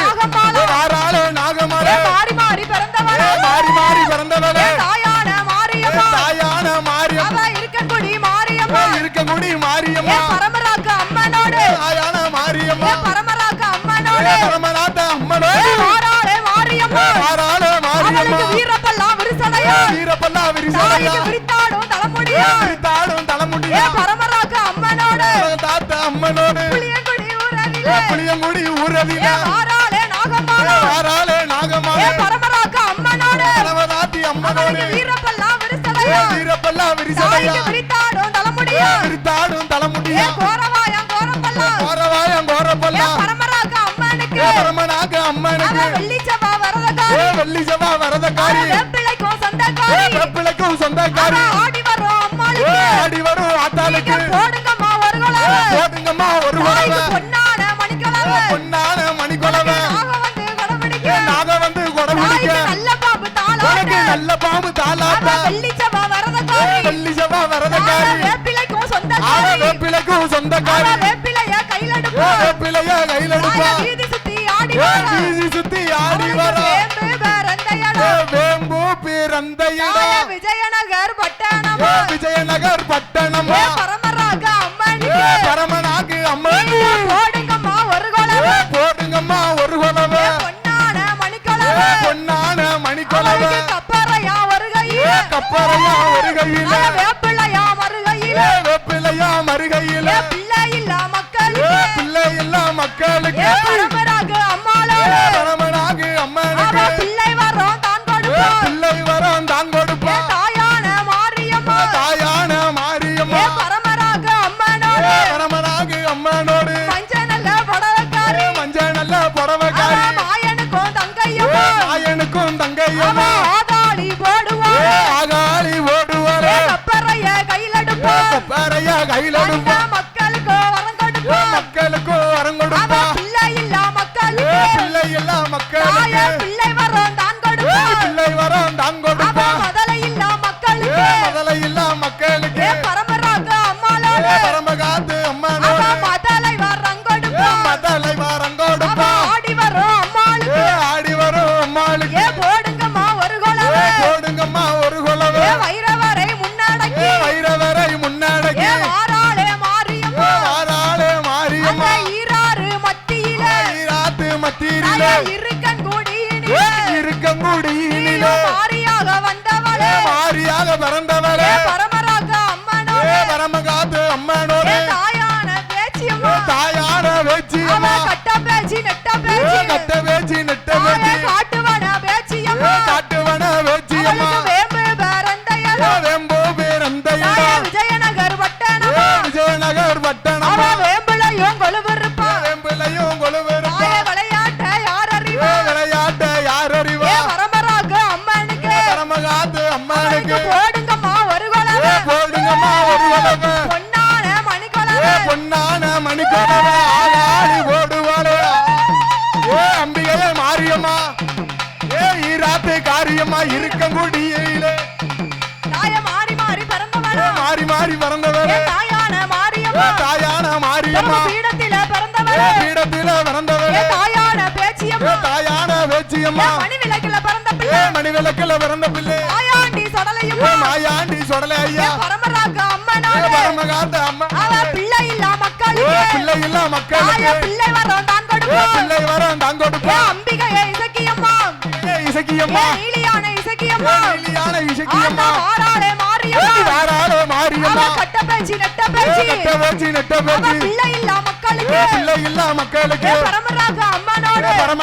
வாராளே நாகம்மாளே மாறி மாறி பிறந்தவளே மாறி மாறி பிறந்தவளே தாயான மாரியம்மா தாயான மாரியம்மா இருக்கங்குடி மாரியம்மா இருக்கங்குடி மாரியம்மா பரமராக்க அம்மனோடு தாயான மாரியம்மா பரமராக்க அம்மனோடு பரமநாத அம்மனோடு வாராளே மாரியம்மா வாராளே மாரியம்மா வீரப்பெல்லாம் விரிசடையா வீரப்பல்லா விரிசடையா விரித்தாடும் தலைமுடியா விரித்தாடும் தலைமுடியா பரமராக்க அம்மனோடு தாத்த அம்மனோடு புளியங்குடி ஊரதிலே புளியங்குடி ஊரதில வாராளே நாகம்மாளே வாராளே நாகம்மாளே பரமராக்க அம்மனோடு பரமநாத்தி அம்மனோடு வீரப்பெல்லாம் விரிசடையா வீரப்பல்லா விரிசடையா விரித்தாடும் தலைமுடியா விரித்தாடும் தலைமுடியா கோரவாயம் கோரப்பெல்லாம் கோரவாயம் கோரப்பல்லா பரமராக்க அம்மனுக்கு பரமநாக அம்மனுக்கு வெள்ளிச்சபா வரதகாரி வெள்ளி சபா வரதக்காரி வேப்பிள்ளைக்கும் சொந்தக்காரி வெப்பிளைக்கும் சொந்தக்காரி ஆடி வரும் அம்மாளுக்கு ஆடி வரும் ஆத்தாளுக்கு போடுங்கம்மா ஒரு குலவ போடுங்கம்மா ஒரு குலவ பொன்னான மணிக்கொலவ பொன்னான மணிக்கொலவ நாக வந்து கொடபிடிக்க நாக வந்து கொடபிடிக்க நல்ல பாம்பு தாளாட்ட உனக்கு நல்ல பாம்பு தாளாட்ட வெள்ளிச்சபா வரதகாரி வெள்ளி சபா வரதக்காரி வேப்பிள்ளைக்கும் சொந்தக்காரி வேப்பிளைக்கும் சொந்தக்காரி வேப்பிள்ளைய கையில எடுப்பா வேப்பிளைய கையில எடுப்பா வீதி சுத்தி ஆடி வர வீதி சுத்தி ஆடி வர வேம்பு வேறந்தையடா வேம்பு பிறந்தையடா விஜயநகர் பட்டணமா விஜயநகர் பட்டணமா பரமராக அம்மனுக்கு பரமநாகு அம்மன் போடுங்கம்மா ஒரு குலவ போடுங்கம்மா ஒரு குலவ பொன்னான மணிக்கொலவ பொன்னான மணிக்கொலவ கப்பறையா வருகையில கப்பறையா ஒரு கையில வேப்பிள்ளையா மறுகையில வேப்பிலையா மறுகையில பிள்ளை இல்ல மக்களுக்கு பிள்ளை இல்ல மக்களுக்கு பரமராக அம்மாளோட பரமநாகு அம்மனுக்கு பிள்ளை வரோம் தான் கொடுப்போம் பிள்ளை வரம் தான் கொடுப்பா தாயான மாரியம்மா தாயான மாரியம்மா பரமராக அம்மனோட பரமநாகு அம்மனோடு மஞ்ச நல்ல படவக்காரி மஞ்சள் நல்ல புடவைக்காரி மாயனுக்கும் தங்கையம்மா நாயனுக்கும் தங்கையம்மா ஆதாளி போடுவாள் ஆகாளி ஓடுவா மக்களுக்கு பிள்ளை வரம் தான் கொடுப்பா பிள்ளை வரம் தான் கொடுப்பா முதல இல்ல மக்களுக்கு முதல இல்ல மக்களுக்கு பரமராக அம்மாளோட பரமகாத்து அம்மானோட மதலை வரம் கொடுப்பா மதலை வரம் கொடுப்பா ஆடி வரும் அம்மாளுக்கு ஆடி வரும் அம்மாளுக்கு போடுங்கம்மா ஒரு குலவே போடுங்கம்மா ஒரு குலவே வைரவரை முன்னடக்கி வைரவரை முன்னடக்கி வாராளே மாரியம்மா வாராளே மாரியம்மா ஈராறு மத்தியில ஈராத்து மத்தியிலே இருக்கங்குடியினிலே இருக்கங்குடியினிலே மாரியாக வந்தவளே மாரியாக பிறந்தவளே பரமராக அம்மனோட பரமகாத்து அம்மனோட தாயான பேச்சியம்மா தாயான பேச்சியம்மா கட்ட பேச்சி நெட்ட பேச்சி கட்ட பேச்சி நெட்ட பேச்சி காட்டுவன பேச்சியம்மா காட்டுவன பேச்சியம்மா வேம்பு பேரந்தையலோ வெம்போ பேரந்தையலோ விஜயநகர் பட்டணமா விஜயநகர் பட்டணமா வேம்புலையும் கொலுவிருப்பா வேம்பிலையும் கொலுவிருப்பா விளையாட்ட யார் அறிவா விளையாட்ட யார் அறிவா பரமராக அம்மனுக்கு பரமகாத்து அம்மனுக்கு போடுங்கம்மா ஒரு குலவே போடுங்கம்மா ஒரு குலவே பொன்னான மணிக்குலவே பொன்னான மணிக்குலவே ஆளாடி ஓடுவாளே ஏ அம்பிகையே மாரியம்மா ஏ ஈராத்து காரியம்மா இருக்கங்குடியிலே தாய மாறி மாறி பிறந்தவளா மாறி மாறி பிறந்தவளே தாயான மாரியம்மா தாயான மாரியம்மா பீடத்தில பிறந்தவளே பீடத்தில பிறந்தவளே தாயான பேச்சியம்மா தாயான பேச்சியம்மா மணி விளக்குல பிறந்த பிள்ளை மணி விளக்குல பிறந்த பிள்ளை மாயாண்டி சொடலையம்மா மாயாண்டி சொடலை ஐயா பரமராக அம்மனோட பரமகாத்த அம்மா அவ பிள்ளை இல்ல மக்களுக்கு பிள்ளை இல்ல மக்களுக்கு பிள்ளை வரம் தான் கொடுப்பா பிள்ளை வரம் தான் கொடுப்பா அம்பிகையே இசக்கியம்மா இசக்கியம்மா நீலியான இசக்கியம்மா நீலியான இசக்கியம்மா வாராளே மாரியம்மா வாராளே மாரியம்மா கட்ட பேச்சி நெட்ட பேச்சி நெட்ட பேச்சி நெட்ட பேச்சி பிள்ளை இல்ல மக்களுக்கு பிள்ளை இல்ல மக்களுக்கு பரமராக அம்மனோட பரம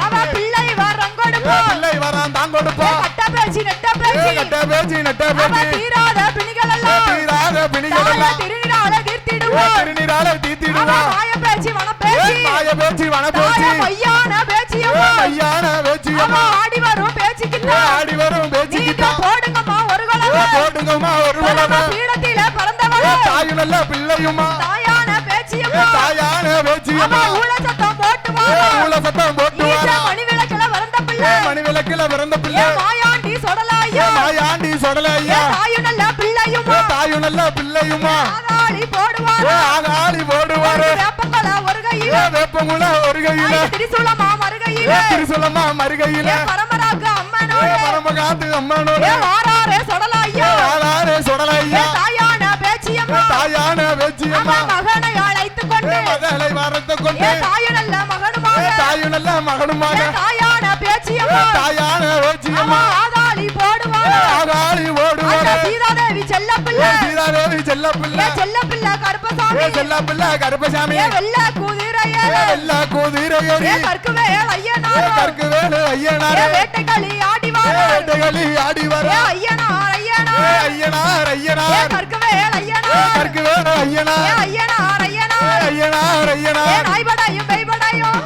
அவ பிள்ளை வரம் கொடுப்பா பிள்ளை வரம் தான் கொடுப்பா கட்ட பேச்சி நெட்ட பேச்சி கட்ட பேச்சி நெட்ட அவ பேச்சி தீராத பிணிகள் எல்லாம் தீராத பிணிகள் எல்லாம் திருநீரால தீர்த்திடுவோம் திருநீரால தீத்திடுவா மாய பேச்சி வன பேச்சி மாய பேச்சி வன பேச்சி மையான பேச்சியம்மா மையான பேச்சியம்மா ஆடி வரும் பேச்சிக்கிட்ட ஆடி வரும் பேச்சிக்கிட்ட போடுங்கம்மா ஒரு குலவே போடுங்கம்மா ஒரு குலவே பீடத்தில பிறந்தவளே தாயும் நல்ல பிள்ளையுமா தாயான பேச்சியம்மா தாயான பேச்சியம்மா ஊழ சத்தம் போட்டு வா ஊழ சத்தம் போட்டு வாரா மணி விளக்குல பிறந்த பிள்ளை மணி விளக்குல பிறந்த பிள்ளை மாயாண்டி சொடலாயா மாயாண்டி சொடலை ஐயா தாயு நல்ல பிள்ளையுமா தாயும் நல்ல பிள்ளையுமா ஆதாளி போடுவாரா ஆகாளி போடுவாரு வேப்பங்கொல ஒரு கையில வேப்பங்குல ஒரு கையில திரிசூலமா மறுகையில திருசூலமா மறுகையில பரமராக அம்மனோட பரமகாத்து அம்மனோட வாராரே சொடலாயா ஆளாரே சொடலை ஐயா தாயான பேச்சியம்மா தாயான பேச்சியம்மா மகனை அழைத்துக் கொண்டு மகளை வரத்தை கொண்டு தாயு நல்ல மகனுமாக தாயும் நல்ல மகனுமாக தாயான பேச்சியம்மா தாயான பேச்சியம்மா ஆதாளி போடுவாரா ஆகாளி ஓடுவாரு சீதாதேவி செல்ல பிள்ளை சீதாதேவி செல்ல பிள்ளை செல்ல பிள்ளை கருப்பசாமி செல்ல பிள்ளை கருப்பசாமி வெள்ள குதிரைய எல்லா குதிரையோடி கற்குவேல் ஐயனார் கற்கு வேலு ஐயனார் வேட்டைகளி ஆடி வார வேட்டைகளி ஆடி வர ஐயனார் ஐயனார் ஐயனார் ஐயனார் கற்குவேல் ஐயனார் கற்கு வேலு ஐயனார் ஐயனார் ஐயனார் ஐயனார் ஐயனார் நாய்படையும் பெய்படையும்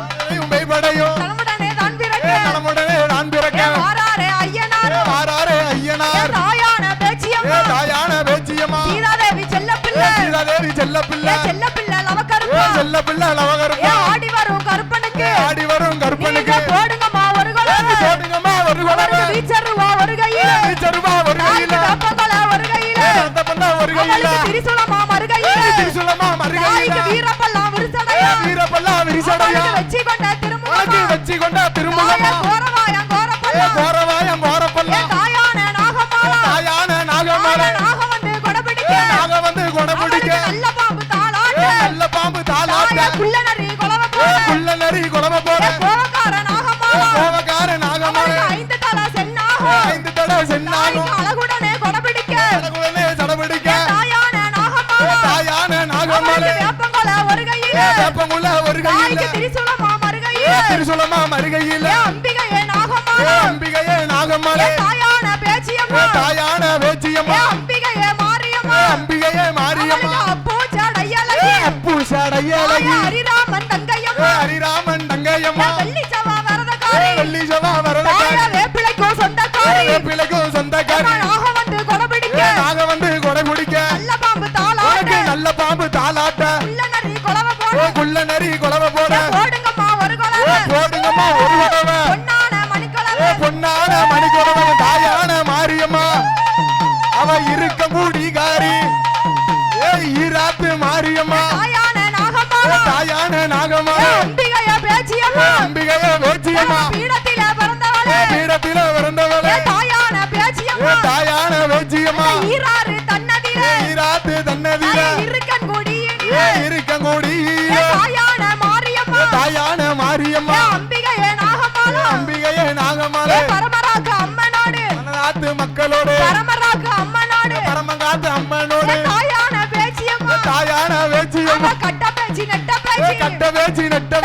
உமைப்படையும் தலைமுடனே தான் பிறக்க தலைமுடனே நான் பிறக்க வாராரே ஐயனார் வாராரே ஐயனார் தாயான பேச்சியம்மா தாயான பேச்சியம்மா சீதாதேவி செல்ல பிள்ளை சீதாதேவி செல்ல பிள்ளை செல்ல பிள்ளை லவக்கருப்பா செல்ல பிள்ளை லவகருப்பா ஆடி வரும் கருப்பனுக்கு ஆடி வரும் கற்பனுக்கு போடுங்கம்மா ஒரு குலம் போடுங்கம்மா ஒரு குலவை வீச்சருவா ஒரு கையில செருவா ஒரு கையில வேப்பங்கொல ஒரு கையில அந்த பண்ண ஒரு கையில திரிசூலமா மறுகையில திருசுலமா மறுகையில வீரப்பல்லாம் விரிசடையா வீரப்பல்லா விரிசடையா வச்சு கொண்ட உனக்கு திருமுகமா வச்சு கொண்ட திருமுகமா கோரவாயம் கோரப்பல்லாம் கோரவாயம் கோரப்பல்லா தாயான நாகமாலா தாயான நாகமாலை நாகம் வந்து கொடபிடிக்க நாக வந்து கொடபிடிக்க நல்ல பாம்பு தாளாட்ட நல்ல பாம்பு தாளாட்ட குள்ளநரி கொலவ போட குள்ள நரி குலம போட கோவக்கார நாகமாலா கோவக்கார நாகமாலை 5 தலை சென்னாகும் 5 தடவை சென்னாகும் அழகுடனே கொடபிடிக்க கடகுடனே சடபிடிக்க தாயான நாகமாலா தாயான நாகமாலை வேப்பங்கொல ஒரு கையில வேப்பங்குள்ள ஒரு கையில திரிசூலமா மறுகையில திருசுலமா மறுகையில அம்பிகையே நாகமாலா அம்பிகையே நாகமாலை தாயான பேச்சியம்மா தாயான வேச்சியம்மா அம்பிகையே மாரியம்மா அம்பிகையே மாரியம்மா அப்பூ சடையலகி பூசாடையலகி ஹரிராமன் தங்கையம்மா ஹரிராமன் தங்கையம்மா வெள்ளி சவா வரதகாரி வெள்ளி சவா வரதகாரி வேப்பிலைக்கோ சொந்தக்காரி பிள்ளைக்கும் சொந்தக்காரி நாக வந்து கொடபிடிக்க நாக வந்து கொடை குடிக்க நல்ல பாம்பு தாளாட்ட உனக்கு நல்ல பாம்பு தாளாட்ட குள்ள நரி கொலவ போட குள்ள நரி குலவ போட போடுங்கம்மா ஒரு கொலவ போடுங்கம்மா ஒரு குலவ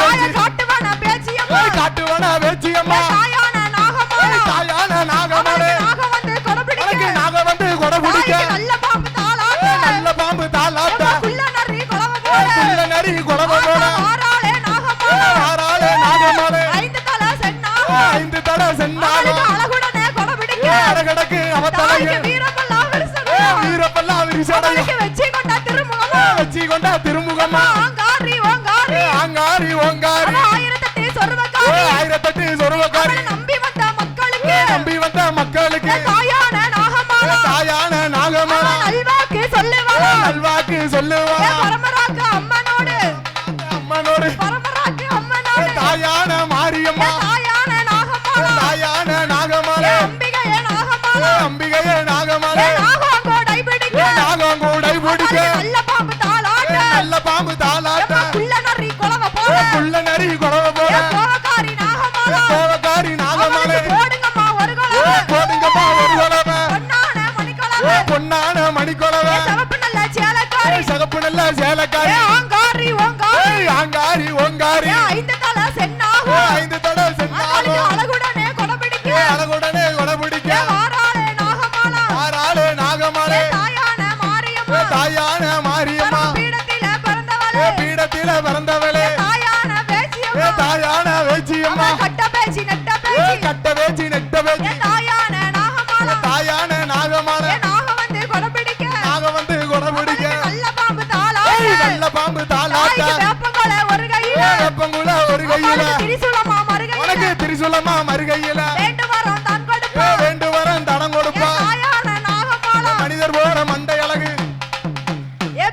பேச்சு காட்டுவன பேச்சியம்மா காட்டுவன பேச்சியம்மா தாயான நாகமாளா தாயான நாகமாளே நாக வந்து கொடபிடிக்க நாக வந்து கொடபிடிக்க நல்ல பாம்பு தாளாட்ட நல்ல பாம்பு தாளாட்ட குள்ள நரி கொலவ போல குள்ள நரி கொலவ போல ஆறாளே நாகமாளா ஆறாளே நாகமாளே ஐந்து தலை சென்னாக ஐந்து தலை சென்னாக அழகுடனே கொடபிடிக்க அடகடக்கு அவத்தலைய வீரப்பல்லா விரிசடை வீரப்பல்லா விரிசடை வெச்சி கொண்ட திருமுகமா வச்சி கொண்ட திருமுகமா ஆங்காரி ஓங்காரி ஆங்காரி ஓங்காரி ஆயிரத்தெட்டு சொர்வக்காரி ஆயிரத்தெட்டு சொருவக்காரி நம்பி வந்த மக்களுக்கு நம்பி வந்த மக்களுக்கு தாயான நாகமாளா தாயான நாகமாளா நல்வாக்கு சொல்லுவாளா நல்வாக்கு சொல்லுவா பரமராக்கு அம்மனோடு அம்மனோடு பரமராக்கு அம்மனோடு தாயான மாரியம்மா தாயான நாகமாளா தாயான நாகமாளே அம்பிகையே நாகமாளா அம்பிகையே நாகமாளே நாகங்கோடை பிடிக்க நாகங்கூடை பிடிக்க நல்ல பாம்பு தாளாட்ட நல்ல பாம்பு தாளாட்ட குள்ள நரி கொலவ போல குள்ள நரி கொலவ போல கோவக்காரி நாகமாளா கோவக்காரி நாகமாளே போடுங்கம்மா ஒரு கொலவ போடுங்கப்பா ஒரு கொலவ பொன்னான மணிக்கொலவ பொன்னான மணிக்கொலவ சிவப்பு நல்ல சேலக்காரி சகப்பு நல்ல சேலக்காரி ஆங்காரி ஓங்காரி ஆங்காரி ஓங்காரி ஐந்து தலை சென்னாக ஐந்து தடவை சென்னாலும் அழகுடனே கொடபிடிக்க அழகுடனே கொடபிடிக்க ஆறாளே நாகமாளா ஆறாளே நாகமாளே தாயான மாரியம்மா தாயான மாரியம்மா பீடத்தில பிறந்தவளே பீடத்தில பிறந்தவளே தாயான பேச்சியம்மா தாயான வேச்சியம்மா கட்ட பேச்சி நெட்ட பேச்சி கட்ட வேச்சி நெட்ட வேச்சி தாயான நாகமாளா தாயான நாகமாளே நாக வந்து கொடபிடிக்க நாக வந்து கொடபிடிக்க நல்ல பாம்பு தாளாட்ட நல்ல பாம்பு தாளாட்ட வேப்பங்கொலை ஒரு கையில வெப்பங்குல ஒரு கையில திரிசூலமா மறுகையில உனக்கு திரிசூலமா மறுகையில வேண்டு வரம் தான் கொடுப்பா வேண்டு வரம் தடம் கொடுப்பா தாயான நாகமாளா மனிதர் போற மண்டை அழகு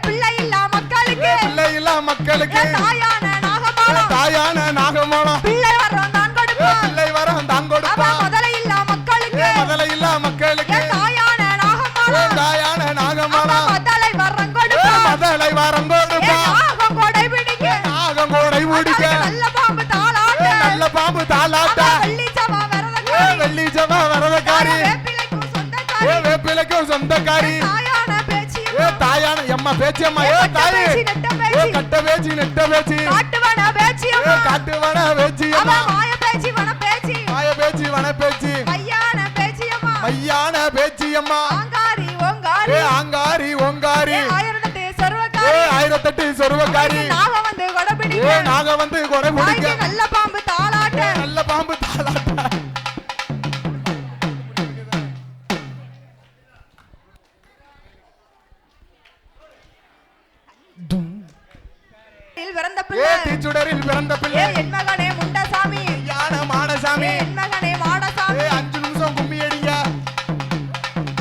பிள்ளை இல்ல மக்களுக்கு பிள்ளை இல்ல மக்களுக்கு தாயான நாகமாளா தாயான நாகமாளம் பிள்ளை வரம் தான் கொடுப்பா பிள்ளை வரம் தான் கொடுப்பா முதல்ல இல்ல மக்களுக்கு முதல்ல இல்ல மக்களுக்கு தாயான நாகமாளா தாயான நாகமாளம் முதலை வரம் கொடுப்பா மதலை வரம் கொடுப்பா நாகம் கொடை பிடிக்க நாகம் கோடை பிடிக்க நல்ல பாம்பு தாளாட்ட நல்ல பாம்பு தாளாட்ட வெள்ளி சவா வரதக்காரி வெள்ளி ஜபா வரதக்காரி வேப்பிலைக்கும் சொந்தக்காரி வேப்பிலைக்கும் சொந்தக்காரி தாயான பேச்சியம்மா தாயான எம்மா பேச்சியம்மா தாயி கட்ட பேச்சி நெட்ட பேச்சி காட்டுவன பேச்சியம்மா காட்டுவன பேச்சியம்மா மாய பேச்சி வன பேச்சி மாய பேச்சி வன பேச்சி மையான பேச்சியம்மா மையான பேச்சியம்மா ஆங்காரி ஓங்காரி ஆங்காரி ஓங்காரி ஆயிரத்தெட்டு சொர்வக்காரி ஆயிரத்தெட்டு சொருவக்காரி நாக வந்து கொடபிடிக்க நாக வந்து கொடை பிடிக்க நல்ல பாம்பு தாளாட்ட நல்ல பாம்பு தாளாட்ட பிறந்த பிள்ளை தீச்சுடரில் பிறந்த பிள்ளை என் மகனே முண்டசாமி யான மாடசாமி என் மகனே மாடசாமி 5 நிமிஷம் கும்மி அடிங்க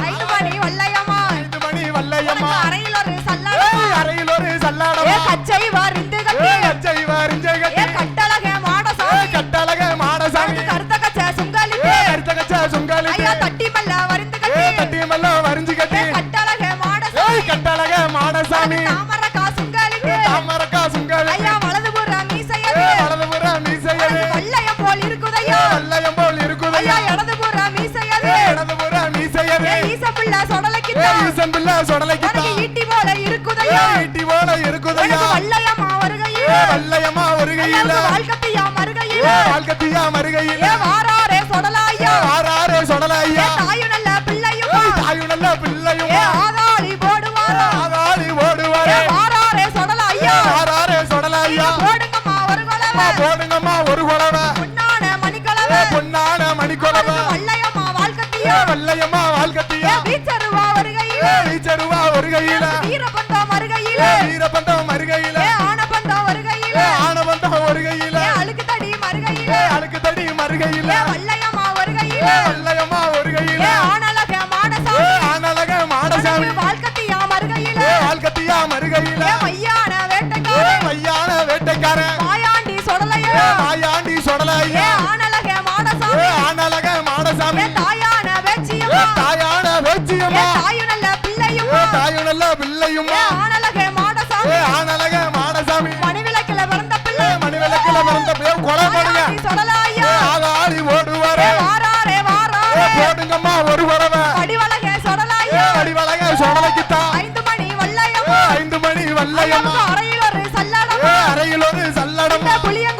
5 மணி வல்லையம்மா 5 மணி வல்லையம்மா அறையில் ஒரு சல்லடமா அறையில் ஒரு சல்லாடமா கச்சை வாரிந்து கட்டி கச்சை வாரிஞ்சை கட்டி கட்டழகே மாடசாமி கட்டழக மாடசாமி கருத்த கச்ச சுங்கலிட்டு கருத்த கச்ச சுங்காலி ஐயா தட்டி மல்ல வரிந்து கட்டி தட்டியமெல்லாம் வரிஞ்சு கட்டி கட்டழகே மாடசாமி கட்டழக மாடசாமி தாமரக்கா சுங்கலிட்டு தாமரக்கா சுங்காலி ஐயா வலதுபுற மீசையது வலதுபுற மீசையது வல்லையம் போல் இருக்குதையா வல்லையம் போல் இருக்குதையா ஐயா இடதுபுற மீசையது இடதுபுற மீசையது ஈசப்புள்ள சொடலைக்கு ஈசன் பிள்ளை சொடலைக்குத்தா ஈட்டி போல இருக்குதையா ஈட்டி போல இருக்குதையா வல்லையம்மா வருகையில் வல்லையம்மா ஒரு கையில வாழ்க்கத்தியா மறுகையில் வாழ்க்கத்தியா மறுகையில வாராரே சொடலாயா ஆறாரே சொடலையா தாயு நல்ல பிள்ளையும் தாயு நல்ல பிள்ளையும் ஆதாளி போடுவாரா ஆகாளி ஓடுவாரே வாராரே சொடலாயா ஆறாரே சொடலையா போடுங்கம்மா ஒரு கொலவை போடுங்கம்மா ஒரு குலவை பொன்னான மணிக்கொலவை பொன்னான மணிக்கொலவை வல்லையம்மா வாழ்க்கத்தியா வல்லையம்மா வாழ்க்கத்தியா வீச்சருவா வருகையில் வீச்சருவா ஒரு கையில வீரபந்தம் வருகையில் வீரபந்தம் மறுகையில ஆனபந்தம் வருகையில் ஆனபந்தம் ஒரு கையில அழுக்கு தடி மறுகையில் அழுக்கு தடி மறுகையில வல்லையம்மா வருகையில் வல்லையம்மா ஒரு கையில ஆனலக மாடசாமி ஆனழக மாடசாமி வாழ்க்கத்தியா மறுகையில் வாழ்க்கத்தியா மறுகையில மையான வேட்டைக்காரன் மையான வேட்டைக்காரன் மாயாண்டி சொடலையா மாயாண்டி சொடலையா ஆனலக மாடசாமி ஆனழக மாடசாமி தாயான வேச்சியம்மா தாயான வேச்சியம்மா தாயு நல்ல பிள்ளையும் தாயு நல்ல பிள்ளையும்மா ஆனலக மாடசாமி ஆனழக மாடசாமி மணிவிளக்கில பிறந்த பிள்ளை மணிவிளக்குல பிறந்த பேர் கொலை பண்ணுங்க மாயாண்டி சொடலாயா ஆகாளி ஓடுவாரே வாராரே வாராரே போடுங்கம்மா ஒரு குறவை படிவலக சொடலாயா அடிவழக சொடலைக்குத்தான் 5 மணி வல்லையம்மா 5 மணி வல்லையம்மா அறையில் ஒரு சல்லடமா அறையில் ஒரு சல்லடமா புளியங்க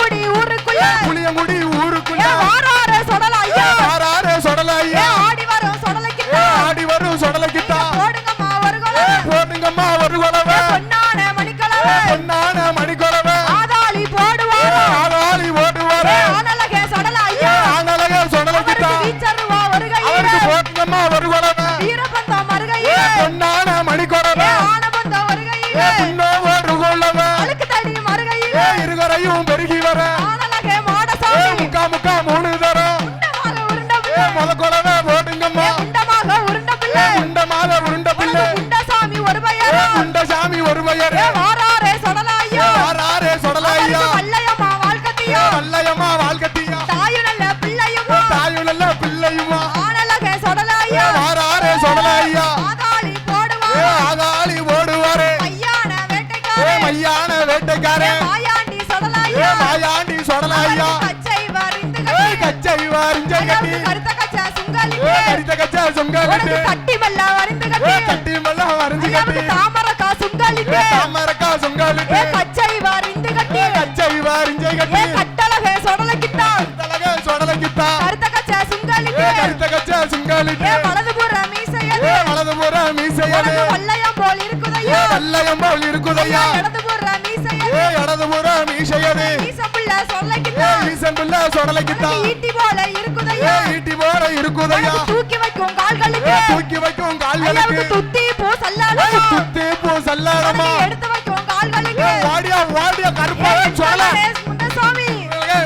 முடி ஊருக்குள்ள வாராரே சொடல ஐயா வாராரே சொடல ஐயா ஆடி வரும் சொடலைக்கிட்ட ஆடி வரும் சொடலைக்கிட்ட போடுங்கம்மா ஒரு குலவை போடுங்கம்மா ஒரு குலவை பொன்னான மணிக்குலவை பொன்னான மணிக்குலவை ஆதாளி போடுவாரோ ஆளாளி ஓடுவாரே ஆனலகே சொடல ஐயா ஆனலகே சொடலைக்கிட்ட வீச்சருவா ஒரு அவருக்கு கையில போடுங்கம்மா ஒரு குலவை வீரபந்தம் மறுகையில பொன்னான மணிக்குலவை ஆனபந்தம் ஒரு கையில புண்ணோ ஒரு குலவை அழுக்கு தடி மறுகையில இருகரையும் பெருகி வர ஆனலகே மாடசாமி முக்கா முக்கா மூணு தரம் உண்டமாக உருண்ட பிள்ளை முத குலவை போடுங்கம்மா உண்டமாக உருண்ட பிள்ளை உண்டமாக உருண்ட பிள்ளை உண்டசாமி ஒரு பையரா குண்டசாமி ஒரு பையரே வாராரே சொடல ஐயா யாராரே சொடலையா வல்லையம்மா வாழ்க்கத்தியா வல்லையம்மா வாழ்க்கத்தியா தாயு நல்ல பிள்ளையுமா தாயும் நல்ல பிள்ளையுமா ஆனலகே சொடல ஐயா யாராரே சொடலையா ஆதாளி போடுவாரோ ஆகாளி ஓடுவாரே மையான வேட்டைக்காரே மையான வேட்டைக்காரே மாயாண்டி சொடல ஐயா மாயாண்டி சொடலையா கச்சை வரிந்து கட்டி கச்சை வாரிஞ்ச கட்டி கருத்த கச்சா சுங்காலிட்டு கரித்த கச்சா சொங்கலிட்டு கட்டி மல்ல வரிந்து கட்டி கட்டி மல்ல வரிஞ்சு கட்டி தாமரக்கா சுங்காலிட்டு தாமரக்கா சொங்கலிட்டு கச்சை வரிந்து கட்டி கச்சை வாரிஞ்ச கட்டி கட்டலகே சொடலக்கிட்டா தலக சொடலக்கிட்டா கருத்த கச்சா சுங்காலிட்டு கரித்த கச்சா சொங்கலிட்டு வலதுபுற மீசையது வலதுபுற மீசையது வல்லையம் போல் இருக்குதையா வல்லையம் போல் இருக்குதையா இடதுபுற மீசையது இடதுபுற மீசையது மீசப்புள்ள சொடலக்கிட்டா ஈசன் புள்ள சொடலக்கிட்டா ஈட்டி போல இருக்குதையா ஈட்டி போல இருக்குதையா தூக்கி வைக்கும் கால்களுக்கு தூக்கி வைக்கும் கால்களுக்கு ஐயாவுக்கு துத்தி பூ சல்லாடமா துத்தி பூ சல்லாடமா எடுத்து வைக்கும் கால்களுக்கு வாடியா வாடியா கருப்பாக சொல முண்டசாமி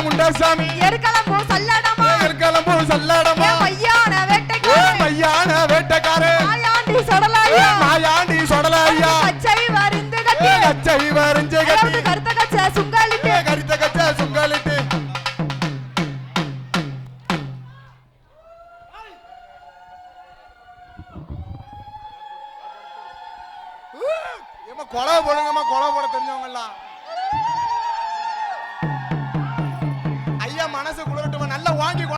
முண்டசாமி எருக்களம் பூ சல்லாடமா இருக்கலாம் பூ சல்லாடமா மையான வேட்டைக்காரன் மையான வேட்டைக்காரே மாயாண்டி சொடலாயா மாயாண்டி சொடலையா கச்சை வரிந்து கட்டி கச்சை வரிஞ்ச கட்டி கருத்த கச்சை சுங்காலிட்டு கரித்த கச்சா சுங்கலிட்டு கொலை போடுங்கம்மா கொலை போட தெரிஞ்சவங்க எல்லாம் ஐயா மனசு குளிரட்டுமா நல்லா வாங்கி